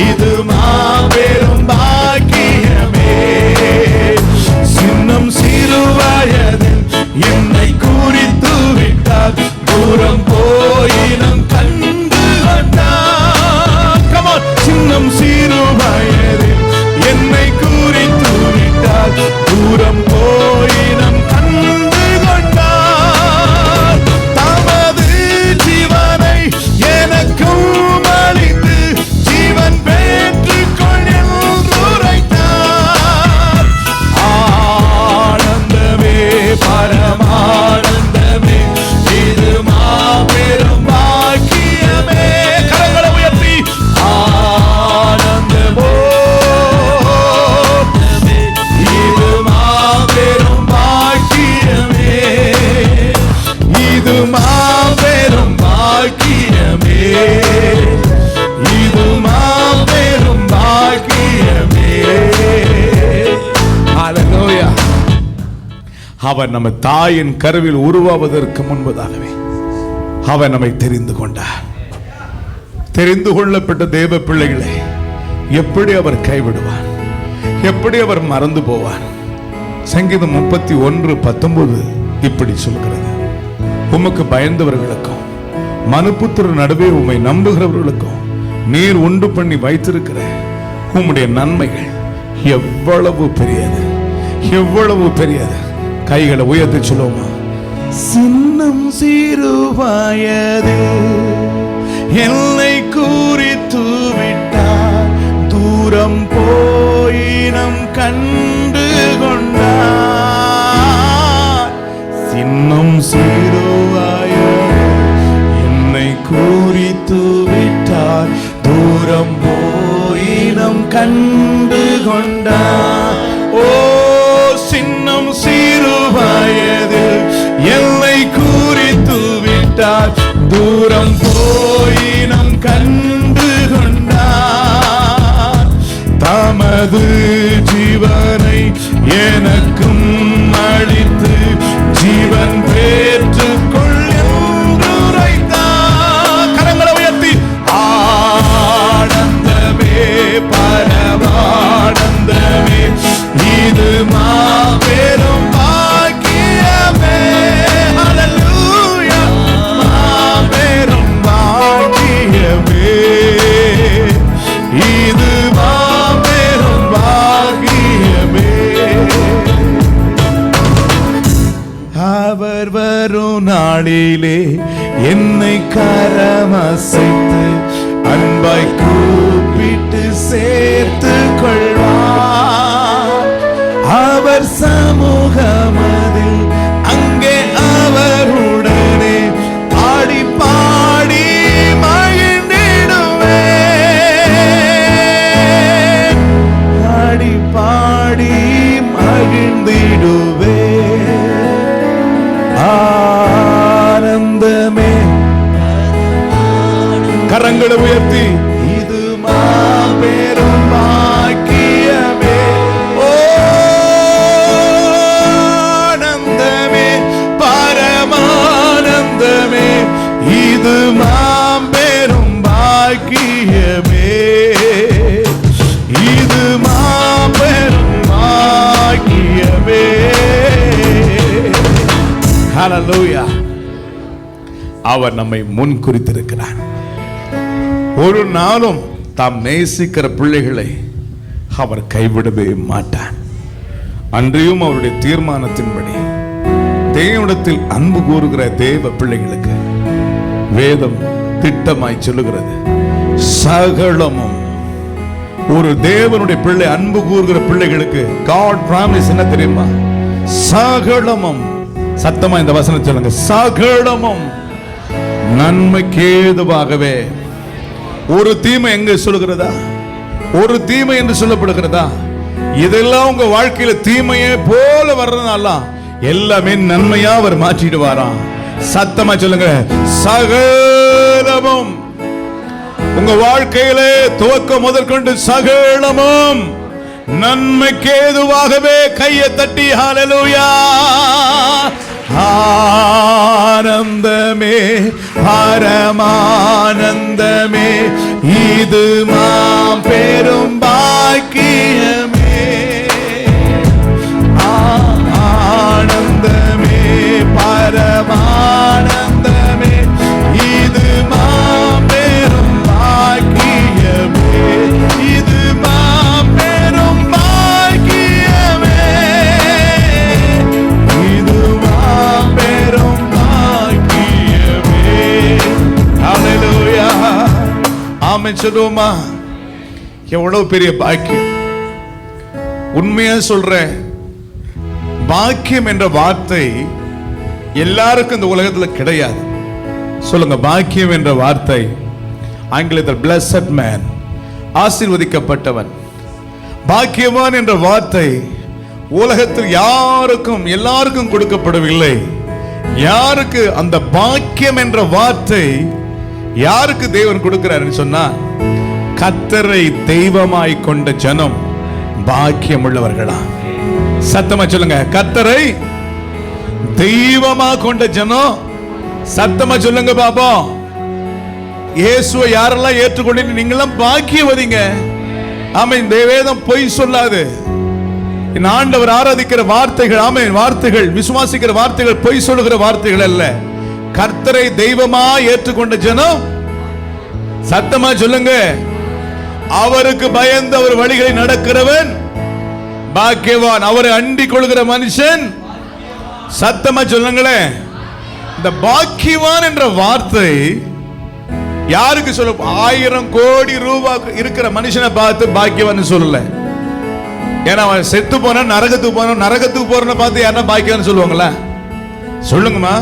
இது மாபெரும் பாக்கியமே. சின்னம் சிறு வயதில் என்னை குறித்து விட்டார், தூரம் போயினம் கண்டு கொண்டார். கமான். சின்னம் சிறு வயதில் என்னை குறித்து விட்டார், தூரம் போயினம் கண்டு கொண்டார். தமது ஜீவனை எனக்கும் அளித்து ஜீவன் பெற்றுக்கொள் என்று உரைத்தார். ஆனந்தமே பரமானந்தமே இது மாபெரும் பாக்கியமே. கரங்களை உயர்த்தி ஆனந்தமோ இது மாபெரும் பாக்கியமே, இது மாபெரும் பாக்கியமே, இது மாபெரும் பாக்கியமே. ஹல்லேலூயா. அவர் நம்ம தாயின் கருவில் உருவாவதற்கு முன்பதாகவே அவர் நம்மை தெரிந்து கொண்டார். தெரிந்து கொள்ளப்பட்ட தேவ பிள்ளைகளை எப்படி அவர் கைவிடுவார், எப்படி அவர் மறந்து போவார்? சங்கீதம் 31:19 இப்படி சொல்கிறது, உமக்கு பயந்தவர்களுக்கும் மனுபுத்திரர் நடுவே உம்மை நம்புகிறவர்களுக்கும் நீர் உண்டு பண்ணி வைத்திருக்கிற உம்முடைய நன்மைகள் எவ்வளவு பெரியது, எவ்வளவு பெரியது. கைகளை உயர்த்தி சொல்லுவோமா? சின்னம் சிறு வயதில் என்னை குறித்து விட்டார், தூரம் போயினம் கண்டு கொண்டார். சின்னம் சிறு வயதில் என்னை குறித்து விட்டார், தூரம் போயினம் கண்டு கொண்டார். ஓ சின்னம் சிறு வயதில் என்னை குறித்து விட்டார், தூரம் போயினம் கண்டு கொண்டார். தமது ஜீவனை எனக்கும் அளித்து ஜீவன் பெற்றுக்கொள் என்று உரைத்தார். கரங்களை உயர்த்தி ஆனந்தமே பரமானந்தமே இது மாபெரும் பாக்கியமே. ஹல்லேலூயா. மாபெரும் பாக்கியமே, இது மாபெரும் பாக்கியமே. அவர் வரும் நாளிலே என்னை கரமசைத்து அன்பாய் கூப்பிட்டு சேர்த்து கொள்வார். அவர் சமூகமதில் அங்கே அவருடனே ஆடி பாடி மகிழ்ந்திடுவேன், ஆடி பாடி மகிழ்ந்திடுவேன். ஆனந்தமே. கரங்களை உயர்த்தி இது மாபெரும் பாக்கியமே. ஓ ஆனந்தமே பரமானந்தமே இது மாபெரும் பாக்கியமே, இது மாபெரும் பாக்கியமே. ஹல்லேலூயா. அவர் நம்மை முன் குறித்திருக்கிறார். ஒரு நாளும் தாம் நேசிக்கிற பிள்ளைகளை அவர் கைவிடவே மாட்டார். அன்றையும் அவருடைய தீர்மானத்தின்படி தேவனிடத்தில் அன்பு கூறுகிற தேவ பிள்ளைகளுக்கு வேதம் திட்டமாய் சொல்லுகிறது, சகலமும். ஒரு தேவனுடைய பிள்ளை அன்பு கூறுகிற பிள்ளைகளுக்கு God promise என்ன தெரியுமா? சகலமும். சத்தமா இந்த வசனம் சொல்லுங்க, சகலமும் நன்மைக்கு ஏதுவாகவே. ஒரு தீமை எங்க சொல்லுகிறதா? ஒரு தீமை என்று சொல்லப்படுகிறதா? இதெல்லாம் உங்க வாழ்க்கையில தீமையே போல வர்றதுனால எல்லாமே நன்மையா அவர் மாற்றிடுவாராம். சத்தமா சொல்லுங்க, சகலமும். உங்க வாழ்க்கையிலே துவக்கம் முதற்கொண்டு சகலமும் நன்மைக்கு ஏதுவாகவே. கையை தட்டி ஹல்லேலூயா. ஆனந்தமே பரமானந்தமே, இது மாம் பெரும் பாக்கியமே. ஆனந்தமே பரமானந்தமே, இது மாம் பெரும் பாக்கியமே. இது மாம் பெரும் பாக்கியமே. இது மாம் பெரும் பாக்கியமே. ஹல்லேலூயா. ஆமென் சொல்லுவோமா? எவ்வளவு பெரிய பாக்கியம். உண்மையா சொல்றேன், பாக்கியம் என்ற வார்த்தை எல்லாருக்கும் இந்த உலகத்தில் கிடையாது. சொல்லுங்க, பாக்கியம் என்ற வார்த்தை ஆங்கிலத்தில் blessed man, ஆசீர்வதிக்கப்பட்டவன். பாக்கியவான் என்ற வார்த்தை உலகத்தில் யாருக்கும் எல்லாருக்கும் கொடுக்கப்படவில்லை. யாருக்கு அந்த பாக்கியம் என்ற வார்த்தை யாருக்கு தேவன் கொடுக்கிறாருன்னு சொன்னா, கர்த்தரை தெய்வமாய் கொண்ட ஜனம் பாக்கியம் உள்ளவர்களா. சத்தமா சொல்லுங்க, கர்த்தரை தெய்வமா கொண்ட ஜனம். சத்தமா சொல்லுங்க பாப்பா. இயேசுவை யாரெல்லாம் ஏற்றுக்கொண்டு நீங்களாம் பாக்கியவதிங்க. ஆமென். வேதம் பொய் சொல்லாது. ஆண்டவர் ஆராதிக்கிற வார்த்தைகள், ஆமென், வார்த்தைகள், விசுவாசிக்கிற வார்த்தைகள் பொய் சொல்லுகிற வார்த்தைகள் அல்ல. கர்த்தரை தெய்வமா ஏற்றுக்கொண்ட ஜனம். சத்தமா சொல்லுங்க, அவருக்கு பயந்து அவர் வழிகளை நடக்கிறவன் பாக்கியவான். அவரை அண்டிக் கொள்கிற மனுஷன். சத்தமா சொல்லுங்களேன். இந்த பாக்கியவான் என்ற வார்த்தை யாருக்கு சொல்ல? 1000 கோடி ரூபாய் இருக்கிற மனுஷனை பார்த்து பாக்கியவான் சொல்லல. ஏன்னா அவன் செத்து போன நரகத்துக்கு போன, நரகத்துக்கு போறன பார்த்து யாரா பாக்கியவான் சொல்லுவாங்களா? சொல்லுங்கம்மா.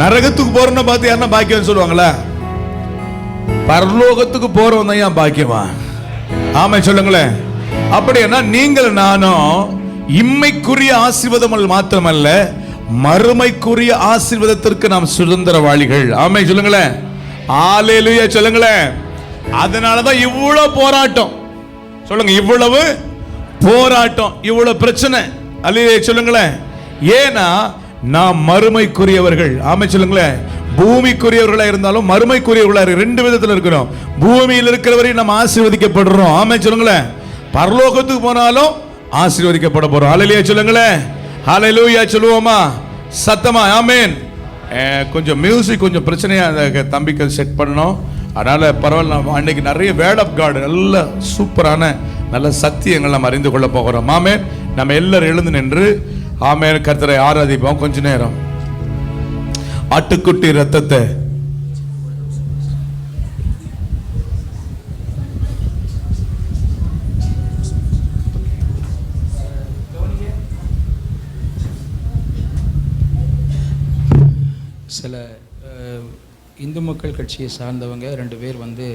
நரகத்துக்கு போறன பார்த்து யாரா பாக்கியவான் சொல்லுவாங்களா? பரலோகத்துக்கு போறவன் தான் ஏன் பாக்கியவான்? ஆமா சொல்லுங்களேன். அப்படின்னா நீங்கள் நானும் இம்மைக்குரிய ஆசீர்வாதம் மாத்திரமல்ல, மறுமைக்குரிய ஆசீர்வாதத்திற்கு நாம் சுதந்திரவாளிகள். ஆமை சொல்லுங்களேன். ஹல்லேலூயா சொல்லுங்களேன். அதனாலதான் இவ்வளவு போராட்டம். சொல்லுங்க, இவ்வளவு போராட்டம், இவ்வளவு பிரச்சனை. அல்லேலூயா சொல்லுங்களேன். ஏன்னா நாம் மறுமைக்குரியவர்கள். ஆமை சொல்லுங்களேன். பூமிக்குரியவர்களா இருந்தாலும் மறுமைக்குரியவர்களா ரெண்டு விதத்தில் இருக்கிறோம். பூமியில் இருக்கிறவரை நம்ம ஆசீர்வதிக்கப்படுறோம். ஆமை சொல்லுங்களேன். பரலோகத்துக்கு போனாலும் ஆசீர்வதிக்கப்பட போறோம். ஹல்லேலூயா சொல்லுங்களேன். ஹல்லேலூயா சொல்லுவோமா சத்தமா? ஆமென். கொஞ்சம் மியூசிக் கொஞ்சம் பிரச்சனையா தம்பிக்கு செட் பண்ணணும். அதனால பரவாயில்ல. அன்னைக்கு நிறைய வேர்ட் ஆஃப் காட், நல்ல சூப்பரான நல்ல சத்தியங்கள் நம்ம அறிந்து கொள்ள போகிறோம். ஆமென். நம்ம எல்லாரும் எழுந்து நின்று ஆமென் கர்த்தரை ஆராதிப்போம். கொஞ்ச நேரம் ஆட்டுக்குட்டி ரத்தத்தை சில இந்து மக்கள் கட்சியை சார்ந்தவங்க 2 பேர் வந்து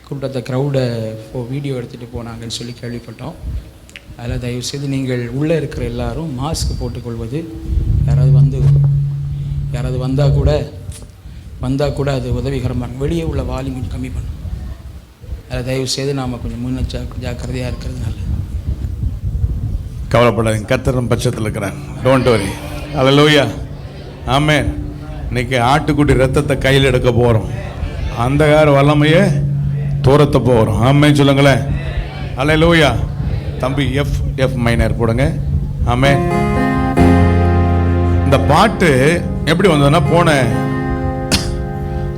கூட்டத்தை க்ரௌடை வீடியோ எடுத்துகிட்டு போனாங்கன்னு சொல்லி கேள்விப்பட்டோம். அதில் தயவுசெய்து நீங்கள் உள்ளே இருக்கிற எல்லாரும் மாஸ்க் போட்டுக்கொள்வது. யாராவது வந்தால் கூட அது உதவிகரமாக இருக்கும். வெளியே உள்ள வால்யூம் கொஞ்சம் கம்மி பண்ணும். அதில் தயவுசெய்து நாம் கொஞ்சம் ஜாக்கிரதையாக இருக்கிறது நல்லது. கவலைப்படாதீங்க, கர்த்தர் பட்சத்தில் இருக்கிறான். Don't worry. ஹல்லேலூயா. ஆமென். இன்னைக்கு ஆட்டுக்குட்டி ரத்தத்தை கையில் எடுக்க போகிறோம். அந்தகார வல்லமையை தூரத்த போகிறோம். ஆமென் சொல்லுங்களேன். ஹல்லேலூயா. தம்பி எஃப் மைனர் போடுங்க. ஆமென். இந்த பாட்டு எப்படி வந்ததுன்னா,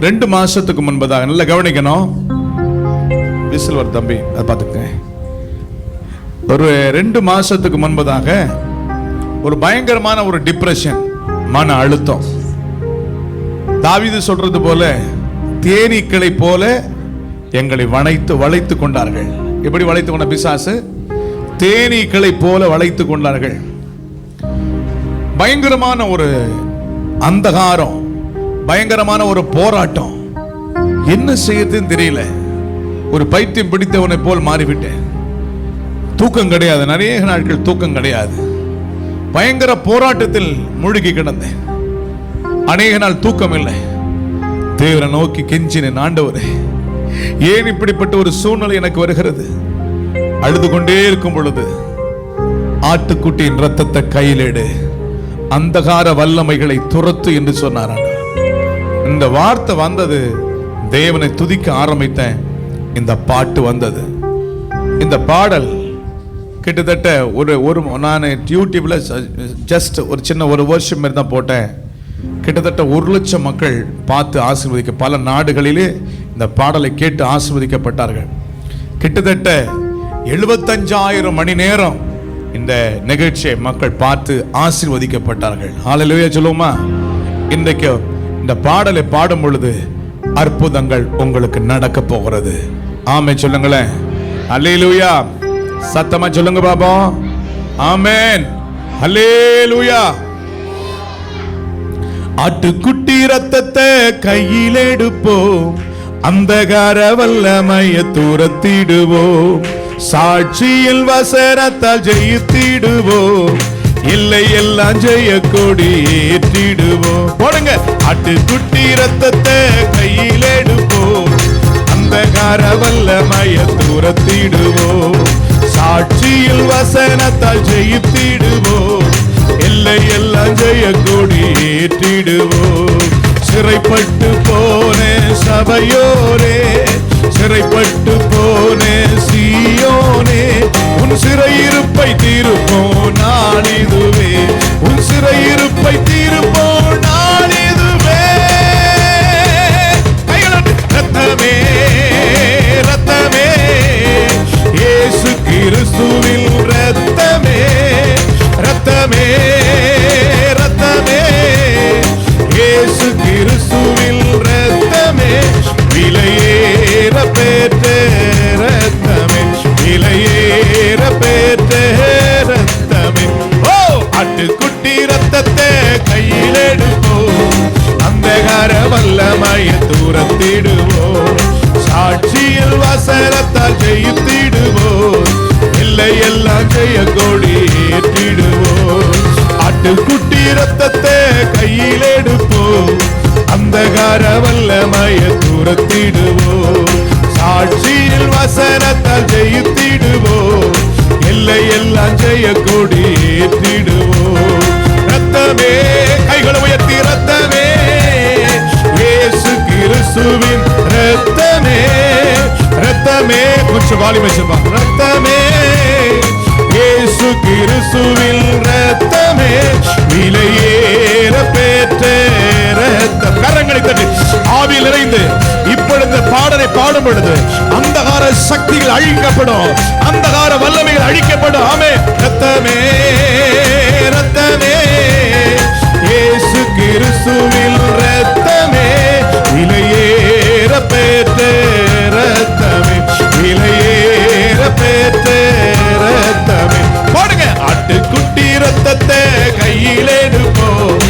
2 மாசத்துக்கு முன்பதாக, நல்லா கவனிக்கணும், விசில் வர தம்பி அதை பார்த்துக்க. ஒரு 2 மாசத்துக்கு முன்பதாக ஒரு பயங்கரமான ஒரு டிப்ரெஷன், மன அழுத்தம். தாவீது சொல்றது போல தேனீக்களை போல எங்களை வளைத்து கொண்டார்கள். எப்படி வளைத்து கொண்ட பிசாசு? தேனீக்களை போல வளைத்து கொண்டார்கள். பயங்கரமான ஒரு அந்தகாரம், பயங்கரமான ஒரு போராட்டம். என்ன செய்யறதுன்னு தெரியல. ஒரு பைத்தியம் பிடித்தவனை போல் மாறிவிட்டேன். தூக்கம் கிடையாது, நிறைய நாட்கள் தூக்கம் கிடையாது. பயங்கர போராட்டத்தில் மூழ்கி கிடந்தேன். அநேக நாள் தூக்கம் இல்லை. தேவனை நோக்கி கெஞ்சினேன், ஆண்டவரே ஏன் இப்படிப்பட்ட ஒரு சூழ்நிலை எனக்கு வருகிறது? அழுது கொண்டே இருக்கும் பொழுது, ஆட்டுக்குட்டியின் ரத்தத்தை கையில் எடு, அந்தகார வல்லமைகளை துரத்து என்று சொன்னார். இந்த வார்த்தை வந்தது, தேவனை துதிக்க ஆரம்பித்தேன். இந்த பாட்டு வந்தது. இந்த பாடல் கிட்டத்தட்ட நான் யூடியூப்ல ஜஸ்ட் ஒரு சின்ன ஒரு வருஷம் மாதிரி தான் போட்டேன். கிட்டத்தட்ட 1 லட்சம் மக்கள் பார்த்து ஆசீர்வதிக்க, பல நாடுகளிலே இந்த பாடலை கேட்டு ஆசீர்வதிக்கப்பட்டார்கள். கிட்டத்தட்ட 75,000 மணி நேரம் இந்த நிகழ்ச்சியை மக்கள் பார்த்து ஆசீர்வதிக்கப்பட்டார்கள். ஹல்லேலூயா சொல்லுவோமா? இன்றைக்கு இந்த பாடலை பாடும் பொழுது அற்புதங்கள் உங்களுக்கு நடக்க போகிறது. ஆமென் சொல்லுங்களேன். ஹல்லேலூயா. சத்தமா சொல்லுங்க பாபா. ஆமென். ஹல்லேலூயா. ஆட்டுக்குட்டி ரத்தத்தை கையில் எடுப்போம், அந்தகார வல்லமையை துரத்திடுவோம், சாட்சியில் வசனத்தால் ஜெயித்திடுவோம், இல்லை எல்லாம் ஜெய கொடி ஏற்றிடுவோம். போடுங்க. ஆட்டுக்குட்டி ரத்தத்தை கையில் எடுப்போம், அந்தகார வல்லமையை துரத்திடுவோம், சாட்சியில் வசனத்தால் ஜெயித்திடுவோம், இல்லை எல்லாம் ஜெய கொடி ஏற்றிடுவோம். சிறைப்பட்டு போன சபையோரே, சிறைப்பட்டு போன சீயோனே, உன் சிறையிருப்பை தீர்ப்போம் நாள் இதுவே, உன் சிறையிருப்பை தீர்ப்போம் நாள் இதுவே. ரத்தமே ரத்தமே இயேசு கிறிஸ்துவின் ரத்தமே, ரத்தமே ரத்தமே இயேசு கிறிஸ்துவின் ரத்தமே, விலையேற பெற்ற ரத்தமே, விலையேற பெற்ற ரத்தமே. ஓ, ஆட்டுக்குட்டி ரத்தத்தை கையில் எடுப்போம், அந்தகார வல்லமையை துரத்திடுவோம், சாட்சியில் வசனத்தால் ஜெயித்திடுவோம், இல்லை எல்லாம் ஜெய கொடி ஏற்றிடுவோம். ஆட்டுக்குட்டி ரத்தத்தை கையில் எடுப்போம், அந்தகார வல்லமையை துரத்திடுவோம், சாட்சியில் வசனத்தால் ஜெயித்திடுவோம், இல்லை எல்லாம் ஜெய கொடி ஏற்றிடுவோம். ரத்தமே, கைகளை உயர்த்தி, ரத்தமே இயேசு கிறிஸ்துவின் ரத்தமே, ரத்தமே கொஞ்சம் வாலிப சொல்வா, ரத்தமே இயேசு கிறிஸ்துவின் ரத்தமே, விலையேற பெற்ற ரத்தம். கரங்களை தட்டி ஆவியில் நிறைந்து இப்பொழுது பாடலை பாடும் பொழுது அந்தகார சக்திகள் அழிக்கப்படும், அந்தகார வல்லமைகள் அழிக்கப்படும். ஆமே. ரத்தமே ரத்தமே இயேசு கிறிஸ்துவின் ரத்தமே, விலையேற பெற்ற ரத்தமே, விலையேற பெற்ற ரத்தமே. போடுங்க. ஆட்டுக்குட்டி ரத்தத்தை கையில் எடுப்போம்,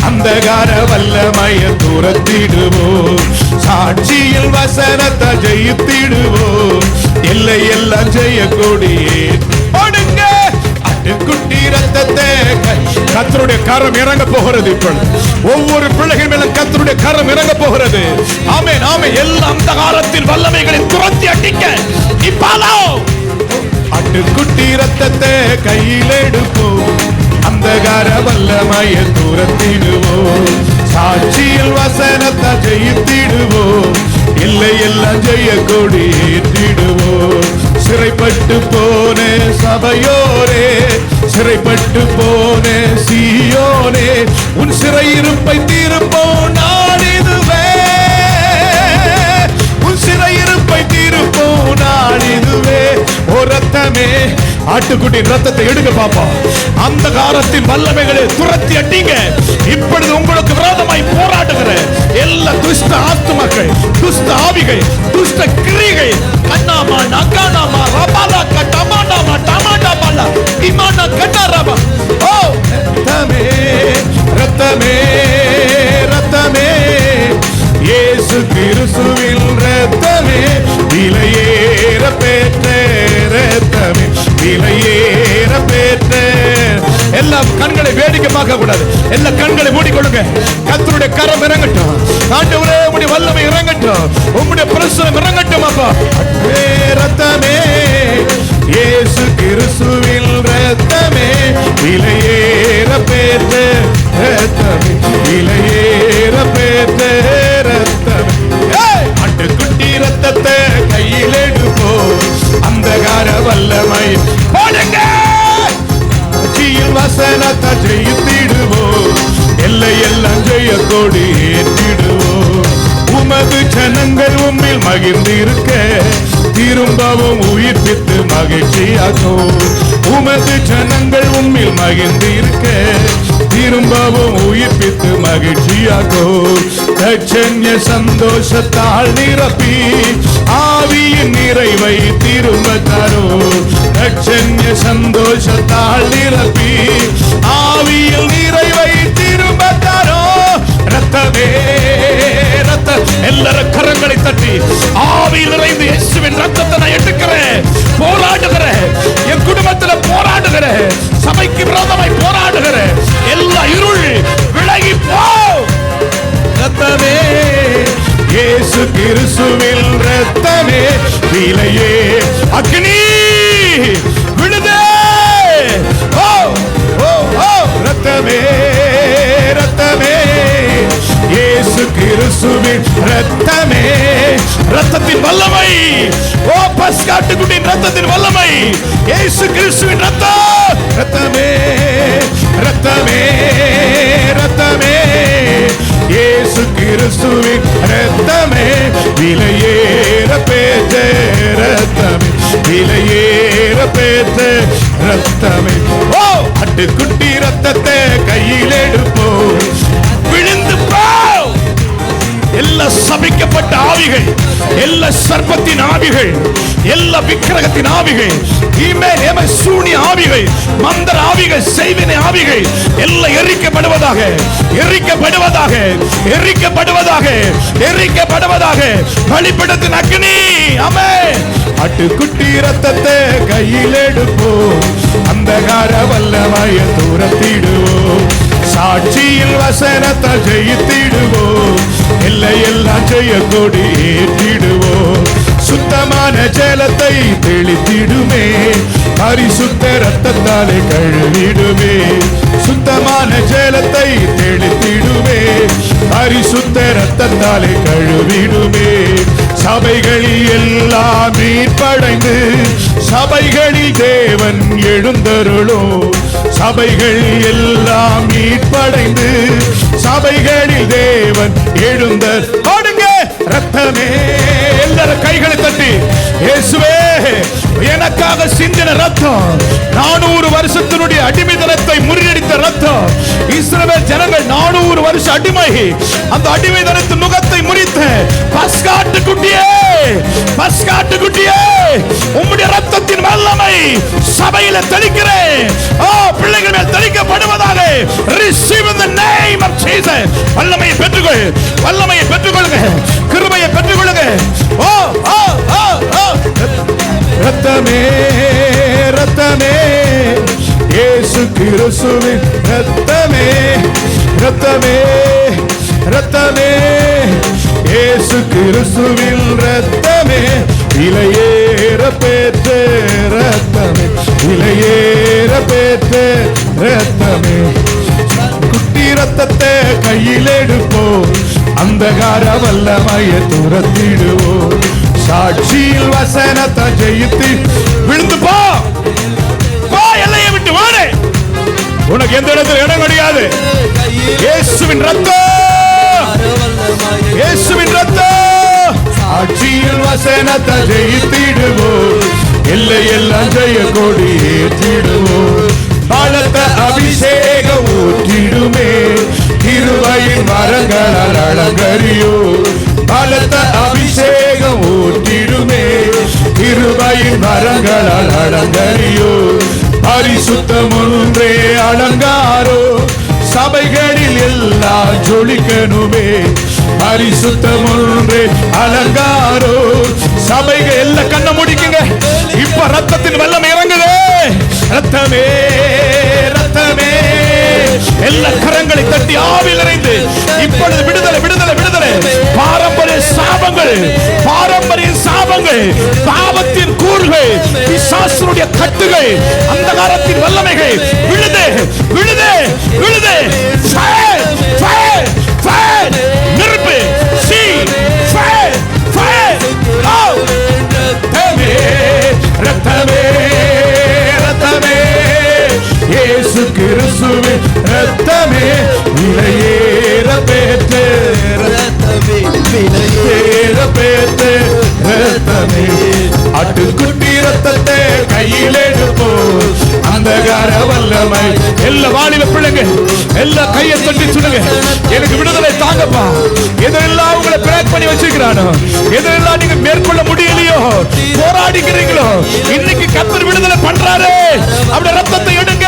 அந்தகார வல்லமையை துரத்திடுவோம், சாட்சியில் வசனத்தை ஜெயித்திடுவோம், இல்லை எல்லாம் ஜெய கொடியே. போடுங்க. ஆட்டுக்குட்டி ரத்தத்தை கர்த்தருடைய கரம் இறங்க போகிறது. இப்பொழுது ஒவ்வொரு பிள்ளைகள் மேலும் கர்த்தருடைய கரம் இறங்க போகிறது. ஆமென் ஆமென். எல்லா அந்தகாரத்தின் வல்லமைகளை துரத்தி அடிக்க இப்பாலோ. ஆட்டுக்குட்டி ரத்தத்தை கையில் எடுப்போம், அந்தகார வல்லமையை துரத்திடுவோம், சாட்சியில் வசனத்தை ஜெயித்திடுவோம், இல்லை எல்லாம் ஜெய கொடி ஏற்றிடுவோம். சிறைப்பட்டு போன சபையோரே, சிறைப்பட்டு போன சீயோனே, உன் சிறையிருப்பை தீர்ப்போம் நாள் இதுவே. நாள் இதுவே. ஓ ரத்தமே, ஆட்டுக்குட்டி ரத்தத்தை எடுங்க பாப்பா. அந்த காலத்தின் வல்லமைகளை துரத்தி அடிங்க. இப்பொழுது உங்களுக்கு விரோதமாய் போராடுகிற எல்லா துஷ்ட ஆத்துமாக்கள், துஷ்ட ஆவிகள், துஷ்ட கிரிகள், கண்ணாமா நகானாமா ரபாலா கட்டமானாமா டமாடாபாலா இமானா கட்டாராபா. ஓ ரத்தமே, ரத்தமே, ரத்தமே, இயேசு கிறிஸ்துவின் ரத்தமே, விலையேற பெற்ற ரத்தமே, விலையேற பெற்ற. எல்லா கண்களை வேடிக்கை பார்க்க கூடாது. எல்லா கண்களை மூடிக்கொள்ளுங்க. கர்த்தருடைய கரம் இறங்கட்டும். ஆண்டவரே உம்முடைய வல்லமை இறங்கட்டும். உம்முடைய பிரசன்னம் இறங்கட்டும் அப்பா. ரத்தமே, இயேசு கிறிஸ்துவின் ரத்தமே, விலையேற பெற்ற ரத்தமே, விலையேற பெற்ற ரத்தமே. ஆட்டுக்குட்டி ரத்தத்தை கையில் எடுப்போம். அந்தகார வல்லமை போடுங்க. வசனத்தை ஜெயித்திடுவோம். எல்லையெல்லாம் ஜெய கொடி ஏற்றிடுவோம். உமது ஜனங்கள் உம்மில் மகிழ்ந்திருக்க திரும்பவும் உயிர்ப்பித்து மகிழ்ச்சியாக்கும். உமது ஜனங்கள் உம்மில் மகிழ்ந்திருக்க திரும்பவும் உயிர்ப்பித்து மகிழ்ச்சியாக்கும். ரட்சண்ய சந்தோஷத்தால் நிரப்பி ஆவியின் நிறைவை திரும்ப தரும். ரட்சண்ய சந்தோஷத்தால் நிரப்பி ஆவியில் நிறைவை திரும்ப தரும். ரத்தமே, ரத்த. எல்லாரும் கரங்களை தட்டி ஆவியில் நிறைந்து இயேசுவின் ரத்தத்தை நான் எடுக்கிறேன். போராடுகிறேன். என் குடும்பத்தில் போராடுகிறேன். சபைக்கு விரோதமாய் போராடுகிறேன். எல்லா இருள் விலகி போ. ரத்தமே, இயேசு கிறிஸ்துவின் ரத்தமே, விலையே அக்னி விடுதே. ஓ ஓ ஓ ரத்தமே, ரத்தமே, இயேசு கிறிஸ்துவின் ரத்தமே, ரத்தத்தின் வல்லமை. ஓ பஸ்காட்டுக்குட்டியின் ரத்தத்தின் வல்லமை. இயேசு கிறிஸ்துவின் ரத்தம். ரத்தமே, ரத்தமே, ரத்தமே, இயேசு கிறிஸ்துவின் ரத்தமே, விலையேற பெற்ற ரத்தமே, விலையேற பெற்ற ரத்தமே. ஓ ஆட்டுக்குட்டி ரத்தத்தை கையில் எடுப்போம். விழுந்து போ. எல்லா சபிக்கப்பட்ட ஆவிகள், எல்லா சர்ப்பத்தின் ஆவிகள், எல்லா விக்கிரகத்தின் ஆவிகள், சூனிய ஆவிகள், மந்திர ஆவிகள், செய்வினை ஆவிகள் எல்லாம் எரிக்கப்படுவதாக, எரிக்கப்படுவதாக, எரிக்கப்படுவதாக, எரிக்கப்படுவதாக. பலிபீடத்தின் அக்னி. ஆமென். ஆட்டுக்குட்டி ரத்தத்தை கையில் எடுப்போம். அந்தகார வல்லமையை துரத்திடுவோம். சாட்சியில் வசனத்தை ஜெயித்திடுவோம். எல்லையெல்லாம் ஜெய கொடி ஏற்றிடுவோம். சுத்தமான ஜலத்தை தெளித்திடுமே. பரிசுத்த ரத்தத்தாலே கழுவிடுமே. சுத்தமான ஜலத்தை தெளித்திடுமே. பரிசுத்த ரத்தத்தாலே கழுவிடுமே. சபைகளில் எல்லாம் மீட்படைந்து சபைகளில் தேவன் எழுந்தருளும். சபைகள் எல்லாம் மீட்படைந்து சபைகளில் தேவன் எழுந்தர். பாடுங்க. ரத்தமே. எல்லாரும் கைகளை தட்டி இயேசுவே எனக்காக சிந்தின ரத்தம், 400 வருஷத்தினுடைய அடிமைத்தனத்தை முறியடித்த ரத்தம். இஸ்ரவேல் ஜனங்கள் 400 வருஷம் அடிமை. அந்த அடிமைத்தனத்தின் முகத்தை முறித்த பஸ்காட்டு குட்டியே, பஸ்காட்டு குட்டியே, உம்முடைய ரத்தத்தின் வல்லமை சபையில தெளிக்கிறேன். ஓ பிள்ளைகள் மேல் தெளிக்கப்படுவதாக. Receive in the name of Jesus. வல்லமையை பெற்றுக்கொள், வல்லமையை பெற்றுக்கொள்ளுங்க, கிருபையை பெற்றுக்கொள்ளுங்க. ஓ ஓ ஓ ஓ ரத்தமே, ரத்தமே, இயேசு கிறிஸ்துவின் ரத்தமே, ரத்தமே, ரத்தமே, இயேசு கிறிஸ்துவின் ரத்தமே, விலையேற பெற்ற ரத்தமே, விலையேற பெற்ற ரத்தமே. குட்டி ரத்தத்தை கையில் எடுப்போம். அந்தகார வல்லமையை துரத்திடுவோம். சாட்சியில் வசனத்தை ஜெயித்து விழுந்து போ. எல்லையை விட்டு வாடு. உனக்கு எந்த இடத்துல இடம் கிடையாது. இயேசுவின் ரத்தம், இயேசுவின் ரத்தம். சாட்சியில் வசனத்தை ஜெயித்திடுவோம், எல்லையெல்லாம் ஜெய கொடி ஏற்றிடுவோம். பலத்த அபிஷேகம் ஊற்றிடுமே, கிருபையின் வரங்களால் அலங்கரியோ. பலத்த அபிஷேகம் ஊற்றிடுமே, கிருபையின் வரங்களால் அலங்கரியோ. பரிசுத்தம் ஒன்றே அலங்காரோ, சபைகளில் எல்லாம் ஜொலிக்கணுமே. பரிசுத்தம் ஒன்றே அலங்காரோ, சபைகள் எல்லாம் கண்ண முடிக்குங்க. இப்ப ரத்தத்தின் வெள்ளம் இறங்குது. ரத்தமே ரத்தமே, எல்லா கரங்களை தட்டி ஆவில் நிறைந்து இப்பொழுது விடுதலை விடுதலை விடுதலை. பாரம்பரிய சாபங்கள், பாரம்பரிய சாபங்கள், பாவத்தின் கூறுகள், பிசாசுடைய கட்டுகள், அந்தகாரத்தின் வல்லமைகள் விழுது விழுது விழுது. ஃபயர் ஃபயர் ஃபயர், நெருப்பு சீ, ஃபயர் ஃபயர். ரத்தமே ரத்தமே ரத்தமே, இயேசு கிறிஸ்துவின் ரத்தமே, விலையேற பெற்ற ரத்தமே, விலையேற பெற்ற ரத்தமே. ஆட்டுக்குட்டி ரத்தத்தை கையில் எடுப்போம், அந்தகார வல்லமை. எல்லா வாலிப பிள்ளைங்க எல்லா கையை தட்டி சொல்லுங்க, எனக்கு விடுதலை தாங்கப்பா. எதெல்லாம் உங்களை பிரேக் பண்ணி வச்சிருக்கிறானோ, எதெல்லாம் நீங்க மேற்கொள்ள முடியலையோ, போராடிக்கிறீங்களோ, இன்னைக்கு கர்த்தர் விடுதலை பண்றாரு. அப்படி ரத்தத்தை எடுங்க.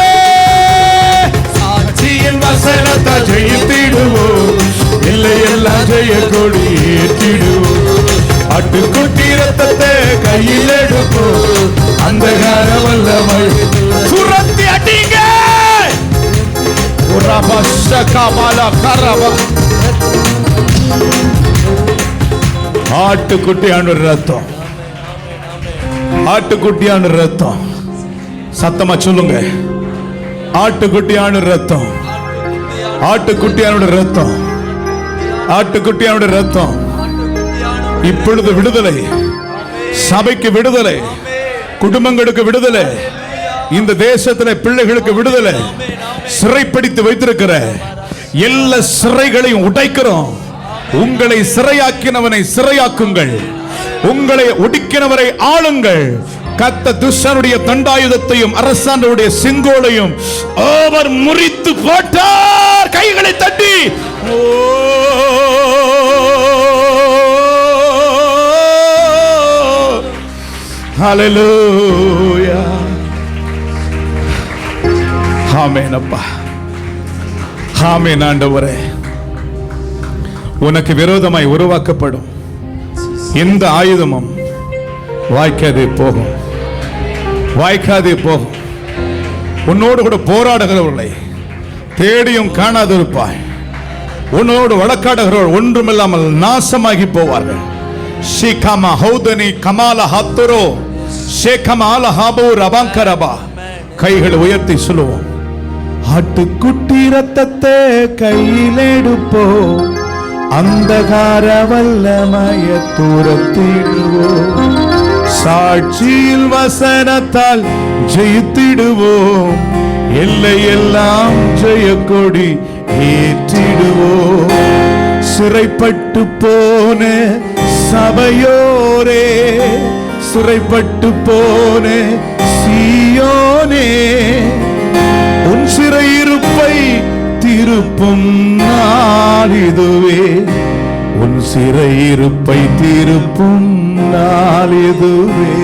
சாட்சியின் வசனத்தை ஜெயித்திடுவோம், எல்லையெல்லாம் ஜெய கொடி ஏற்றிடுவோம். ஆட்டுக்குட்டி ரத்தத்தை கையில் எடுப்போம், அந்தகார வல்லமை சுரத்தி அடிங்க. ஆட்டுக்குட்டியான ரத்தம், ஆட்டுக்குட்டியான ரத்தம். சத்தமா சொல்லுங்க, ஆட்டுக்குட்டியான ரத்தம், ஆட்டுக்குட்டியான ரத்தம், ஆட்டுக்குட்டியான ரத்தம். இப்பொழுது விடுதலை, சபைக்கு விடுதலை, குடும்பங்களுக்கு விடுதலை, இந்த தேசத்தில் பிள்ளைகளுக்கு விடுதலை. சிறைப்பிடித்து வைத்திருக்கிற எல்லா சிறைகளையும் உடைக்கிறோம். உங்களை சிறையாக்கினவனை சிறையாக்குங்கள், உங்களை ஒடுக்கினவரை ஆளுங்கள். கத்த துஷ்டனுடைய தண்டாயுதத்தையும் அரசாண்டருடைய செங்கோலையும் அவர் முறித்து போட்டார். கைகளை தட்டி ஹல்லேலூயா. ஆமென் அப்பா, ஆமென் ஆண்டவரே. உனக்கு விரோதமாய் உருவாக்கப்படும் எந்த ஆயுதமும் வாய்க்காதே போகும், வாய்க்காதே போகும். உன்னோடு கூட போராடுகிறவர்களை தேடியும் காணாதிருப்பாய். உன்னோடு வழக்காடுகிறவர்கள் ஒன்றுமில்லாமல் நாசமாகி போவார்கள். ஷிகமா ஹௌதனி கமால ஹத்துரோ ஷேகமால ஹாபோ ரபாங்கரபா. கைகளை உயர்த்தி சொல்லுவோம், ஆட்டுக்குட்டி ரத்தத்தை கையில் எடுப்போம், அந்தகார வல்லமைய துரத்திடுவோம். சாட்சியில் வசனத்தால் ஜெயித்திடுவோம், எல்லையெல்லாம் ஜெய கொடி ஏற்றிடுவோம். சிறைப்பட்டு போன சபையோரே, சிறைப்பட்டு போன சீயோனே, உன் சிறையிருப்பை திருப்பும் நாள் இதுவே, உன் சிறையிருப்பை திருப்பும் நாள் இதுவே,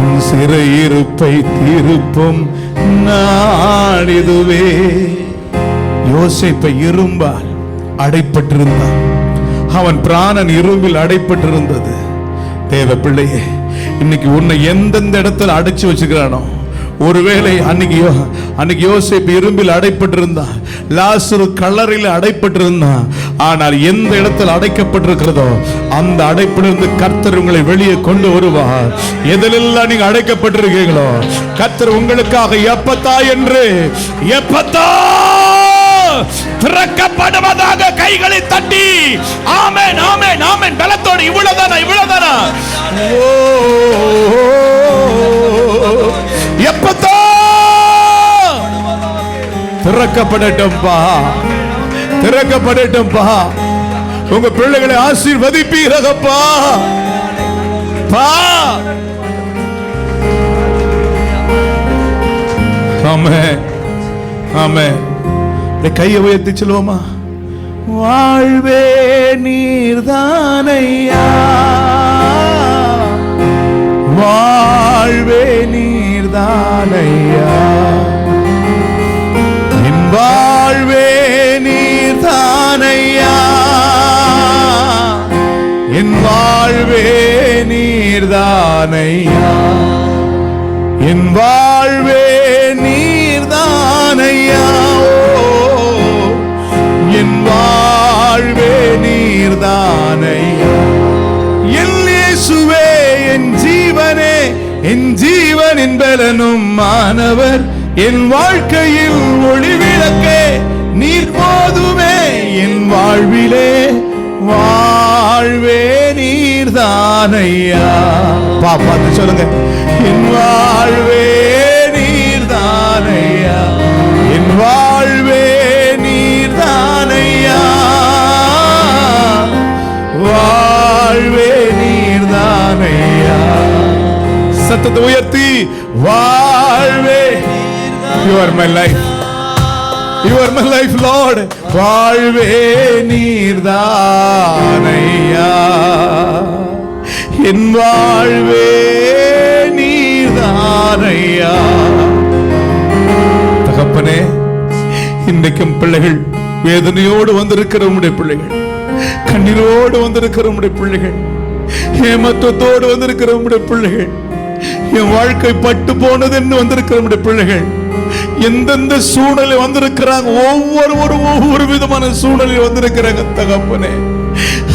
உன் சிறையிருப்பை திருப்பும் நாள் இதுவே. யோசேப்பை இரும்பால் அடைப்பட்டிருந்தான், அவன் பிராணன் இரும்பில் அடைப்பட்டிருந்தது. தேவ பிள்ளையே, இன்னைக்கு உன்னை எந்தெந்த இடத்துல அடைச்சு வச்சுக்கிறானோ, ஒருவேளை அன்னைக்கு யோசேப்பு இரும்பில் அடைப்பட்டிருந்தான், லாசரு கல்லறையில் அடைப்பட்டிருந்தான். ஆனால் எந்த இடத்தில் அடைக்கப்பட்டிருக்கிறதோ அந்த அடைப்பிலிருந்து கர்த்தர் உங்களை வெளியே கொண்டு வருவார். எதிலெல்லாம் நீங்க அடைக்கப்பட்டிருக்கீங்களோ கர்த்தர் உங்களுக்காக எப்பத்தா என்று எப்பத்தா திறக்கப்படுவதாக கைகளை தட்டி ஆமென் ஆமென் ஆமென் பலத்தோடு. இவ்வளவுதானா இவ்வளவுதானா? எப்பத்தா திறக்கப்படட்டும்பா, திறக்கப்படட்டும்பா. உங்க பிள்ளைகளை ஆசீர்வதிப்பீரகப்பா. ஆமென் ஆமென். கையை உயர்த்தி சொல்லுவோமா? வாழ்வே நீர்தானையா, வாழ்வே நீர்தானையா, என் வாழ்வே நீர்தானையா, என் வாழ்வே நீர்தானையா, என் வாழ்வே நீர்தானையா, என் வாழ்வே நீர்தானையா, என் இயேசுவே என் ஜீவனே, என் ஜீவனின் பலனும் மானவர், என் வாழ்க்கையில் ஒளி விளக்கே நீர் போதுமே, என் வாழ்விலே வாழ்வே நீர்தானையா. பாப்பாத்து சொல்லுங்க, என் வாழ்வே நீர்தானையா, என் வாழ்வே நீர்தானையா, வாழ்வே நீர்தானையா. சத்தத்தை உயர்த்தி வாழ்வே. You are my life, you are my life Lord. வாழ்வே நீர்தானையா, என் வாழ்வே நீர்தானையா. தகப்பனே, இன்றைக்கும் பிள்ளைகள் வேதனையோடு வந்திருக்கிற உம்முடைய பிள்ளைகள், கண்ணீரோடு வந்திருக்கிற உம்முடைய பிள்ளைகள், ஏமாற்றத்தோடு வந்திருக்கிற உம்முடைய பிள்ளைகள், என் வாழ்க்கை பட்டு போனது என்று வந்திருக்கிற உம்முடைய பிள்ளைகள், எந்தெந்த சூழ்நிலை வந்திருக்கிறாங்க, ஒவ்வொருவரும் ஒவ்வொரு விதமான சூழ்நிலை வந்திருக்கிறாங்க. தகப்பனே,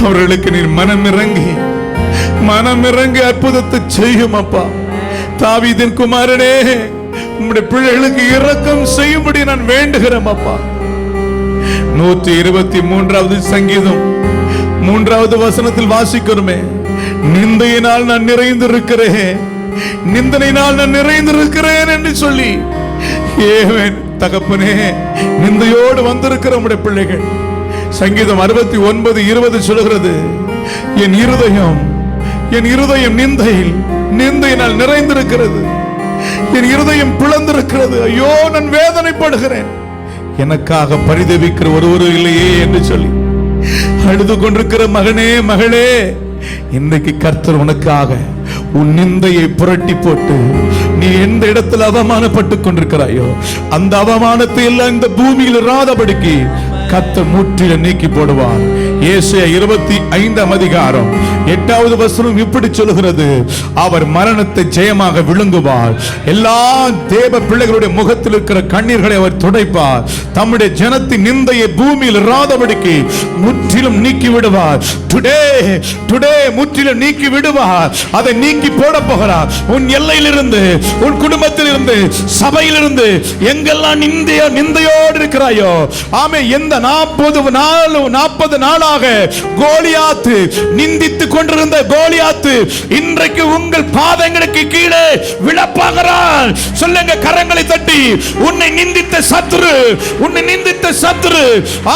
அவர்களுக்கு நீர் மனமிறங்கி அற்புதத்தை செய்யும் அப்பா. தாவீதின் குமாரனே, உம்முடைய பிள்ளைகளுக்கு இரக்கம் செய்யும்படி நான் வேண்டுகிறேன் அப்பா. 123வது சங்கீதம் 3வது வசனத்தில் வாசிக்கிறோமே, நிந்தையினால் நான் நிறைந்திருக்கிறேன், நிந்தனையினால் நான் நிறைந்திருக்கிறேன் என்று சொல்லி, ஏன் தகப்பனே, நிந்தையோடு வந்திருக்கிற உம்முடைய பிள்ளைகள். சங்கீதம் 69:20 சொல்கிறது, என் இருதயம் நிந்தையினால் நிறைந்திருக்கிறது, என் இருதயம் பிளந்திருக்கிறது, ஐயோ நான் வேதனைப்படுகிறேன், எனக்காக பரிதவிக்கிற ஒருவரும் இல்லையே என்று சொல்லி அழுது கொண்டிருக்கிற மகனே மகளே, இன்றைக்கு கர்த்தர் உனக்காக உன் நிந்தையை புரட்டி போட்டு, நீ எந்த இடத்துல அவமானப்பட்டு கொண்டிருக்கிறாயோ அந்த அவமானத்தை எல்லாம் இந்த பூமியில் இராதபடிக்கு கர்த்தர் முற்றிலும் நீக்கி போடுவார். ஏசாயா 25:8 வசனம் இப்படி சொல்கிறது, அவர் மரணத்தை ஜெயமாக விழுங்குவார், எல்லா தேவ பிள்ளைகளுடைய முகத்தில் இருக்கிற கண்ணீர்களை அவர் துடைப்பார், தம்முடைய ஜனத்தின் நிந்தையை பூமியில் இராதபடிக்கு முற்றிலும் நீக்கி விடுவார். டுடே முற்றிலும் நீக்கி விடுவார். அதை நீக்கி போட போகிறார். உன் எல்லையிலிருந்து, உன் குடும்பத்திலிருந்து, சபையிலிருந்து, எங்கெல்லாம் நிந்தையோடு இருக்கிறாயோ, ஆமே, எந்த 40 நாளாக கோலியாத்து நிந்தித்துக் கொண்டிருந்த கோலியாத்து இன்றைக்கு உங்கள் பாதங்களுக்கு கீழே விழப்போகிறான். சொல்லுங்க கரங்களை தட்டி, உன்னை நிந்தித்த சத்துரு,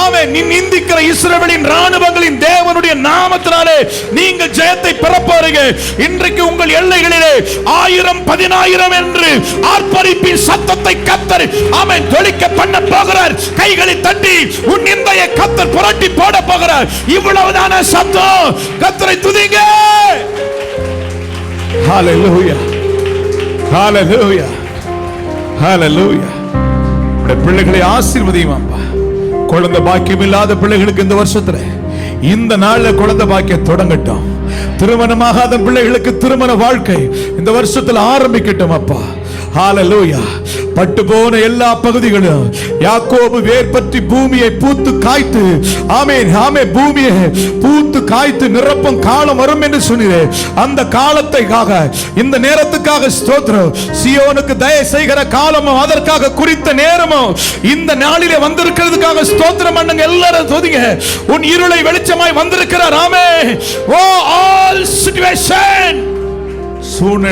ஆமே, நீ நிந்திக்கிற இஸ்ரவேலின் ராணுவங்களின் தேவனுடைய நாமத்தினாலே நீங்கள் ஜெயத்தை பெறப்போறீங்க. இன்றைக்கு உங்கள் எல்லைகளிலே 1000-10,000 என்று ஆர்ப்பரிப்பின் சத்தத்தை கர்த்தர், ஆமே, தொழிக்க பண்ண போகிறார். கைகளை தட்டி உன் நிந்தையை கர்த்தர் புரட்டி போட போகிறார். இவ்வளவுதான சத்தம். கர்த்தரை துதிங்க. ஹalleluya, ஹalleluya, ஹalleluya. பிள்ளைகளை ஆசீர்வதியும் அப்பா. குழந்தை பாக்கியம் இல்லாத பிள்ளைகளுக்கு இந்த வருஷத்துல, இந்த நாள்ல குழந்தை பாக்கியம் தொடங்கட்டும். திருமணமாகாத பிள்ளைகளுக்கு திருமண வாழ்க்கை இந்த வருஷத்துல ஆரம்பிக்கட்டும் அப்பா. ஹalleluya. பட்டு போன எல்லா பகுதிகளும் யாக்கோபு வேர் பற்றி பூமியை பூத்து காய்த்து, ஆமென், ஆமே, பூமியை பூத்து காய்த்து நிரப்பும் காலம் வரும் என்று சொன்னீரே, அந்த காலத்தைக்காக, இந்த நேரத்துக்காக ஸ்தோத்திரம். சியோனுக்கு தயை செய்கிற காலமும் அதற்காக குறித்த நேரமும் இந்த நாளிலே வந்திருக்கிறதுக்காக ஸ்தோத்திரம் பண்ணுங்க. எல்லாரும் துதிங்க. உன் இருளை வெளிச்சமாய் வந்திருக்கிறார். ஆமென். ஓ ஆல் சிச்சுவேஷன், சூழ்நிலை